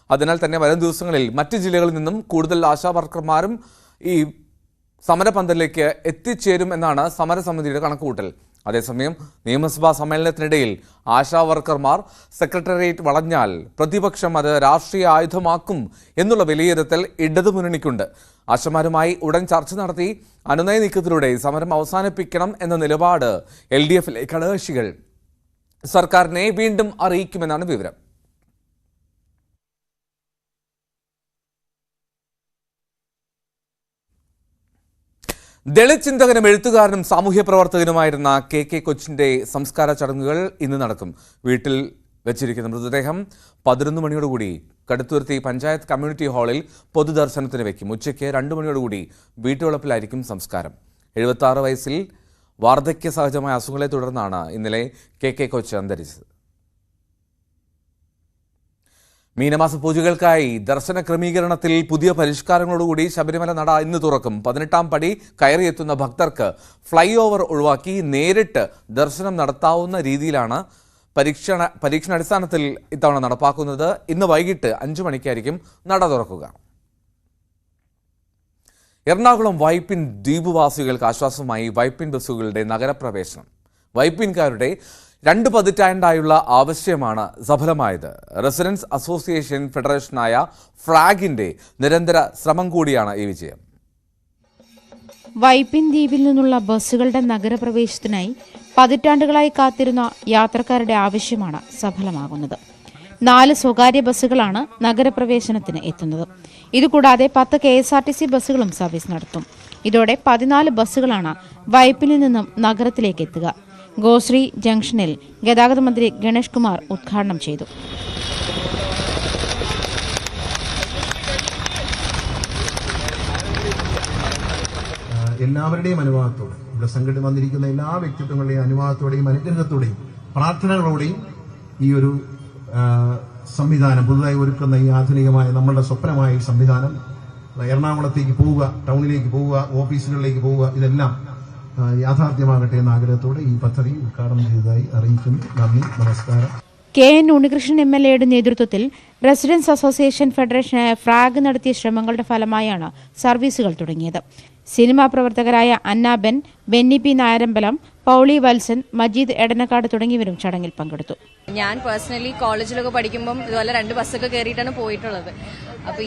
അതിനാൽ തന്നെ വരും ദിവസങ്ങളിൽ മറ്റ് ജില്ലകളിൽ നിന്നും കൂടുതൽ ആശാവർക്കർമാരും ഈ സമരപന്തലിലേക്ക് എത്തിച്ചേരും എന്നാണ് സമരസമിതിയുടെ കണക്കുകൂട്ടൽ. അതേസമയം നിയമസഭാ സമ്മേളനത്തിനിടയിൽ ആശാവർക്കർമാർ സെക്രട്ടേറിയറ്റ് വളഞ്ഞാൽ പ്രതിപക്ഷം അത് രാഷ്ട്രീയ ആയുധമാക്കും എന്നുള്ള വിലയിരുത്തൽ ഇടതുമുന്നണിക്കുണ്ട്. ആശമാരുമായി ഉടൻ ചർച്ച നടത്തി അനുനയ നീക്കത്തിലൂടെ സമരം അവസാനിപ്പിക്കണം എന്ന നിലപാട് LDFിലെ ഘടകകക്ഷികൾ സർക്കാരിനെ വീണ്ടും അറിയിക്കുമെന്നാണ് വിവരം. ദളിത് ചിന്തകനും എഴുത്തുകാരനും സാമൂഹ്യ പ്രവർത്തകനുമായിരുന്ന KK കൊച്ചിന്റെ സംസ്കാര ചടങ്ങുകൾ ഇന്ന് നടക്കും. വീട്ടിൽ വെച്ചിരിക്കുന്ന മൃതദേഹം 11 മണിയോടുകൂടി കടുത്തുരുത്തി പഞ്ചായത്ത് കമ്മ്യൂണിറ്റി ഹാളിൽ പൊതുദർശനത്തിന് വയ്ക്കും. ഉച്ചയ്ക്ക് 2 മണിയോടുകൂടി വീട്ടുവളപ്പിലായിരിക്കും സംസ്കാരം. 76 വയസ്സിൽ വാർദ്ധക്യ സഹജമായ അസുഖങ്ങളെ തുടർന്നാണ് ഇന്നലെ KK കൊച്ച് അന്തരിച്ചത്. മീനമാസ പൂജകൾക്കായി ദർശന ക്രമീകരണത്തിൽ പുതിയ പരിഷ്കാരങ്ങളോടുകൂടി ശബരിമല നട ഇന്ന് തുറക്കും. 18ാം പടി കയറിയെത്തുന്ന ഭക്തർക്ക് ഫ്ലൈ ഓവർ ഒഴിവാക്കി നേരിട്ട് ദർശനം നടത്താവുന്ന രീതിയിലാണ് പരീക്ഷണാടിസ്ഥാനത്തിൽ ഇത്തവണ നടപ്പാക്കുന്നത്. ഇന്ന് വൈകിട്ട് 5 മണിക്കായിരിക്കും നട തുറക്കുക. എറണാകുളം വൈപ്പിൻ ദ്വീപുവാസികൾക്ക് ആശ്വാസമായി വൈപ്പിൻ ബസ്സുകളുടെ നഗരപ്രവേശനം. വൈപ്പിൻകാരുടെ 2 പതിറ്റാണ്ടായുള്ള ആവശ്യമാണ് സഫലമായത്. റെസിഡൻസ് അസോസിയേഷൻ ഫെഡറേഷനായ ഫ്രാഗിന്റെ നിരന്തര ശ്രമം കൂടിയാണ് ഈ വിജയം. വൈപ്പിൻ ദ്വീപിൽ നിന്നുള്ള ബസ്സുകളുടെ നഗരപ്രവേശനത്തിനായി പതിറ്റാണ്ടുകളായി കാത്തിരുന്ന യാത്രക്കാരുടെ ആവശ്യമാണ് സഫലമാകുന്നത്. 4 സ്വകാര്യ ബസ്സുകളാണ് നഗരപ്രവേശനത്തിന് എത്തുന്നത്. ഇതുകൂടാതെ 10 KSRTC ബസ്സുകളും സർവീസ് നടത്തും. ഇതോടെ 14 ബസ്സുകളാണ് വൈപ്പിനിൽ നിന്നും നഗരത്തിലേക്ക് എത്തുക. ഗോശ്രീ ജംഗ്ഷനിൽ ഗതാഗത മന്ത്രി ഗണേഷ് കുമാർ ഉദ്ഘാടനം ചെയ്തു. എല്ലാവരുടെയും അനുവാദത്തോടെ, ഇവിടെ സംഘടന വന്നിരിക്കുന്ന എല്ലാ വ്യക്തിത്വങ്ങളുടെയും അനുവാദത്തോടെയും അനുഗ്രഹത്തോടെയും പ്രാർത്ഥനകളോടെയും ഈ ഒരു സംവിധാനം, പുതുതായി ഒരുക്കുന്ന ഈ ആധുനികമായ നമ്മളുടെ സ്വപ്നമായ ഈ സംവിധാനം എറണാകുളത്തേക്ക് പോവുക, ടൗണിലേക്ക് പോവുക, ഓഫീസുകളിലേക്ക് പോവുക, ഇതെല്ലാം യാഥാർത്ഥ്യമാകട്ടെ എന്ന ആഗ്രഹത്തോടെ ഈ പദ്ധതി ഉദ്ഘാടനം ചെയ്തതായി അറിയിക്കുന്നു. നന്ദി, നമസ്കാരം. KN ഉണ്ണികൃഷ്ണൻ MLAയുടെ നേതൃത്വത്തിൽ റെസിഡൻസ് അസോസിയേഷൻ ഫെഡറേഷനായ ഫ്രാഗ് നടത്തിയ ശ്രമങ്ങളുടെ ഫലമായാണ് സർവീസുകൾ തുടങ്ങിയത്. സിനിമാ പ്രവർത്തകരായ അന്നാബെൻ, ബെന്നി പി നായരമ്പലം, പൗളി വത്സൻ, മജീദ് എടനക്കാട് തുടങ്ങിയവരും ചടങ്ങിൽ പങ്കെടുത്തു. ഞാൻ പേഴ്സണലി കോളേജിലൊക്കെ പഠിക്കുമ്പം ഇതുപോലെ 2 ബസ്സൊക്കെ കയറിയിട്ടാണ് പോയിട്ടുള്ളത്. അപ്പൊ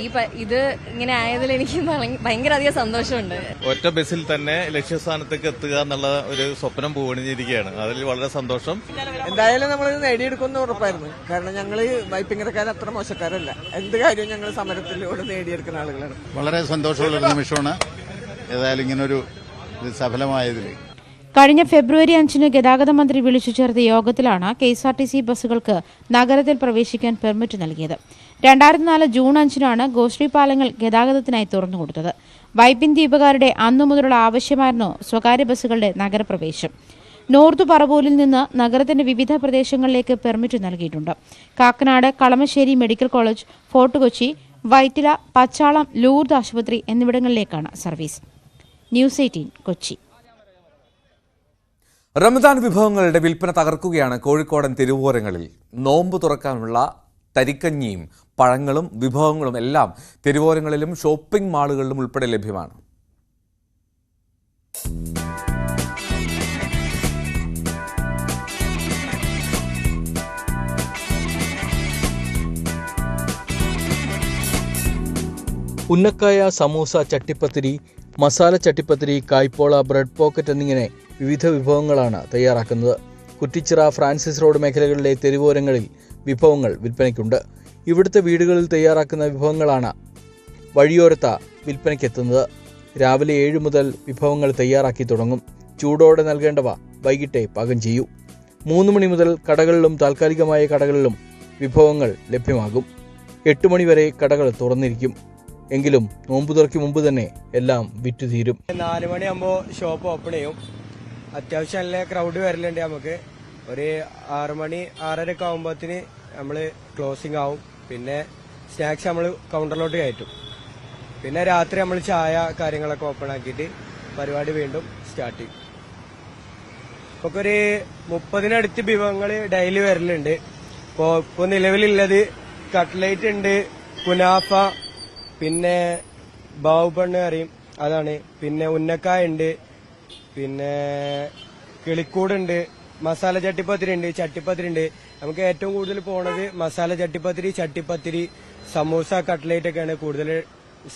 ഇത് ഇങ്ങനെ ആയതിൽ എനിക്ക് ഭയങ്കര അധികം സന്തോഷമുണ്ട്. ഒറ്റ ബസ്സിൽ തന്നെ ലക്ഷ്യസ്ഥാനത്തേക്ക് എത്തുക എന്നുള്ള ഒരു സ്വപ്നം പൂവണിഞ്ഞിരിക്കുകയാണ്. അതിൽ വളരെ സന്തോഷം. എന്തായാലും നമ്മൾ നേടിയെടുക്കുമെന്ന് ഉറപ്പായിരുന്നു. കാരണം ഞങ്ങൾ വൈപ്പിങ്ങരക്കാർ അത്ര മോശക്കാരല്ല. എന്ത് കാര്യവും ഞങ്ങൾ സമരത്തിലൂടെ നേടിയെടുക്കുന്ന ആളുകളാണ്. വളരെ സന്തോഷമുള്ള നിമിഷമാണ് ഏതായാലും ഇങ്ങനൊരു സഫലമായതിൽ. കഴിഞ്ഞ ഫെബ്രുവരി 5 ഗതാഗത മന്ത്രി വിളിച്ചു ചേർത്ത യോഗത്തിലാണ് KSRTC ബസ്സുകൾക്ക് നഗരത്തിൽ പ്രവേശിക്കാൻ പെർമിറ്റ് നൽകിയത്. 2004 ജൂൺ 5 ഗോശ്രീ പാലങ്ങൾ ഗതാഗതത്തിനായി തുറന്നുകൊടുത്തത്. വൈപ്പിൻ ദ്വീപുകാരുടെ അന്നു മുതലുള്ള ആവശ്യമായിരുന്നു സ്വകാര്യ ബസ്സുകളുടെ നഗരപ്രവേശം. നോർത്ത് പറവൂരിൽ നിന്ന് നഗരത്തിന്റെ വിവിധ പ്രദേശങ്ങളിലേക്ക് പെർമിറ്റ് നൽകിയിട്ടുണ്ട്. Kakkanad, Kalamassery medical college, fort Kochi, Vyttila, Pachalam, Lourdes ആശുപത്രി എന്നിവിടങ്ങളിലേക്കാണ് സർവീസ്. ന്യൂസ് 18 കൊച്ചി. റമദാൻ വിഭവങ്ങളുടെ വിൽപ്പന തകർക്കുകയാണ് കോഴിക്കോടൻ തെരുവോരങ്ങളിൽ. നോമ്പ് തുറക്കാനുള്ള തരിക്കഞ്ഞിയും പഴങ്ങളും വിഭവങ്ങളും എല്ലാം തെരുവോരങ്ങളിലും ഷോപ്പിംഗ് മാളുകളിലും ഉൾപ്പെടെ ലഭ്യമാണ്. ഉന്നക്കായ, സമൂസ, ചട്ടിപ്പത്തിരി, മസാല ചട്ടിപ്പത്തിരി, കായ്പോള, ബ്രെഡ് പോക്കറ്റ് എന്നിങ്ങനെ വിവിധ വിഭവങ്ങളാണ് തയ്യാറാക്കുന്നത്. കുറ്റിച്ചിറ, ഫ്രാൻസിസ് റോഡ് മേഖലകളിലെ തെരുവോരങ്ങളിൽ വിഭവങ്ങൾ വിൽപ്പനയ്ക്കുണ്ട്. ഇവിടുത്തെ വീടുകളിൽ തയ്യാറാക്കുന്ന വിഭവങ്ങളാണ് വഴിയോരത്ത് വിൽപ്പനയ്ക്കെത്തുന്നത്. രാവിലെ 7 മുതൽ വിഭവങ്ങൾ തയ്യാറാക്കി തുടങ്ങും. ചൂടോടെ നൽകേണ്ടവ വൈകിട്ടേ പാകം ചെയ്യൂ. 3 മണി മുതൽ കടകളിലും താൽക്കാലികമായ കടകളിലും വിഭവങ്ങൾ ലഭ്യമാകും. 8 മണി വരെ കടകൾ തുറന്നിരിക്കും. എങ്കിലും നോമ്പ് തുറയ്ക്ക് മുമ്പ് തന്നെ എല്ലാം വിറ്റുതീരും. 4 മണിയാകുമ്പോൾ ഷോപ്പ് ഓപ്പൺ ചെയ്യും. അത്യാവശ്യം നല്ല ക്രൗഡ് വരലുണ്ട്. നമുക്ക് ഒരു 6 മണി 6:30 ആകുമ്പോഴത്തിന് നമ്മൾ ക്ലോസിംഗ് ആവും. പിന്നെ സ്നാക്സ് നമ്മൾ കൗണ്ടറിലോട്ട് കയറ്റും. പിന്നെ രാത്രി നമ്മൾ ചായ കാര്യങ്ങളൊക്കെ ഓപ്പൺ ആക്കിയിട്ട് പരിപാടി വീണ്ടും സ്റ്റാർട്ട് ചെയ്യും. ഇപ്പോൾ ഒരു 30-നടുത്ത് വിഭവങ്ങൾ ഡെയിലി വരലുണ്ട്. ഇപ്പോൾ നിലവിലുള്ളത് കട്ട്ലേറ്റ് ഉണ്ട്, കുനാഫ, പിന്നെ ബാവുബണ്ണ് അറിയും അതാണ്, പിന്നെ ഉന്നക്കായ ഉണ്ട്, പിന്നെ കിളിക്കൂടുണ്ട്, മസാല ചട്ടിപ്പത്തിരി ഉണ്ട്, ചട്ടിപ്പത്തിരി ഉണ്ട്. നമുക്ക് ഏറ്റവും കൂടുതൽ പോണത് മസാല ചട്ടിപ്പത്തിരി, സമൂസ, കട്ട്ലേറ്റ് ഒക്കെയാണ് കൂടുതൽ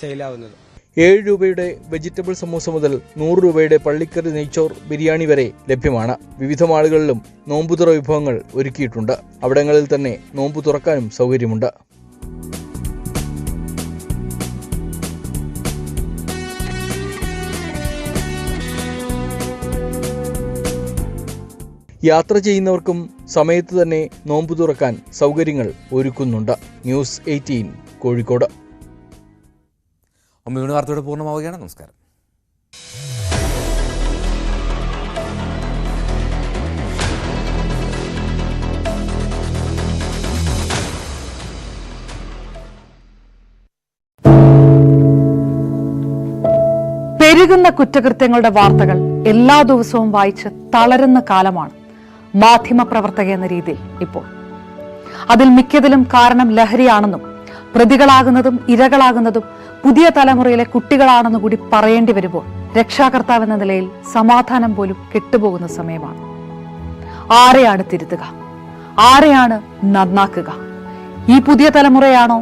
സെയിലാവുന്നത്. 7 രൂപയുടെ വെജിറ്റബിൾ സമൂസ മുതൽ 100 രൂപയുടെ പള്ളിക്കറി, നെയ്ച്ചോർ, ബിരിയാണി വരെ ലഭ്യമാണ്. വിവിധ മാളുകളിലും നോമ്പുതുറ വിഭവങ്ങൾ ഒരുക്കിയിട്ടുണ്ട്. അവിടങ്ങളിൽ തന്നെ നോമ്പ് തുറക്കാനും സൗകര്യമുണ്ട്. യാത്ര ചെയ്യുന്നവർക്കും സമയത്ത് തന്നെ നോമ്പ് തുറക്കാൻ സൗകര്യങ്ങൾ ഒരുക്കുന്നുണ്ട്. ന്യൂസ് 18 കോഴിക്കോട്. വാർത്തയോടെ പൂർണ്ണമാവുകയാണ്. നമസ്കാരം. പെരുകുന്ന കുറ്റകൃത്യങ്ങളുടെ വാർത്തകൾ എല്ലാ ദിവസവും വായിച്ച് തളരുന്ന കാലമാണ് മാധ്യമപ്രവർത്തക എന്ന രീതിയിൽ ഇപ്പോൾ. അതിൽ മിക്കതിലും കാരണം ലഹരിയാണെന്നും പ്രതികളാകുന്നതും ഇരകളാകുന്നതും പുതിയ തലമുറയിലെ കുട്ടികളാണെന്ന് കൂടി പറയേണ്ടി വരുമ്പോൾ രക്ഷാകർത്താവ് എന്ന നിലയിൽ സമാധാനം പോലും കെട്ടുപോകുന്ന സമയമാണ്. ആരെയാണ് തിരുത്തുക? ആരെയാണ് നന്നാക്കുക? ഈ പുതിയ തലമുറയാണോ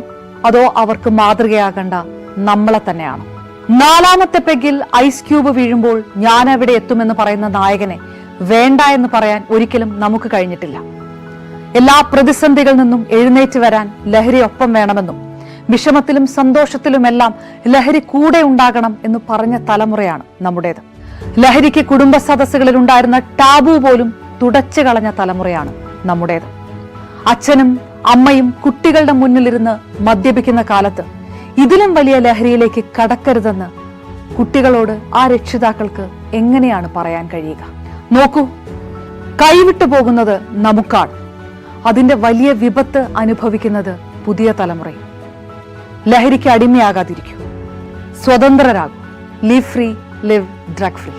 അതോ അവർക്ക് മാതൃകയാകേണ്ട നമ്മളെ തന്നെയാണോ? 4ാമത്തെ പെഗ്ഗിൽ ഐസ് ക്യൂബ് വീഴുമ്പോൾ ഞാൻ എവിടെ എത്തുമെന്ന് പറയുന്ന നായകനെ വേണ്ട എന്ന് പറയാൻ ഒരിക്കലും നമുക്ക് കഴിഞ്ഞിട്ടില്ല. എല്ലാ പ്രതിസന്ധികളിൽ നിന്നും എഴുന്നേറ്റ് വരാൻ ലഹരി ഒപ്പം വേണമെന്നും വിഷമത്തിലും സന്തോഷത്തിലുമെല്ലാം ലഹരി കൂടെ ഉണ്ടാകണം എന്ന് പറഞ്ഞ തലമുറയാണ് നമ്മുടേത്. ലഹരിക്ക് കുടുംബ സദസ്സുകളിൽ ഉണ്ടായിരുന്ന ടാബു പോലും തുടച്ചു കളഞ്ഞ തലമുറയാണ് നമ്മുടേത്. അച്ഛനും അമ്മയും കുട്ടികളുടെ മുന്നിലിരുന്ന് മദ്യപിക്കുന്ന കാലത്ത് ഇതിലും വലിയ ലഹരിയിലേക്ക് കടക്കരുതെന്ന് കുട്ടികളോട് ആ രക്ഷിതാക്കൾക്ക് എങ്ങനെയാണ് പറയാൻ കഴിയുക? നോക്കൂ, കൈവിട്ടു പോകുന്നത് നമുക്കാണ്. അതിന്റെ വലിയ വിപത്ത് അനുഭവിക്കുന്നത് പുതിയ തലമുറയും. ലഹരിക്ക് അടിമയാകാതിരിക്കൂ, സ്വതന്ത്രരാകും. Live free, live drug free.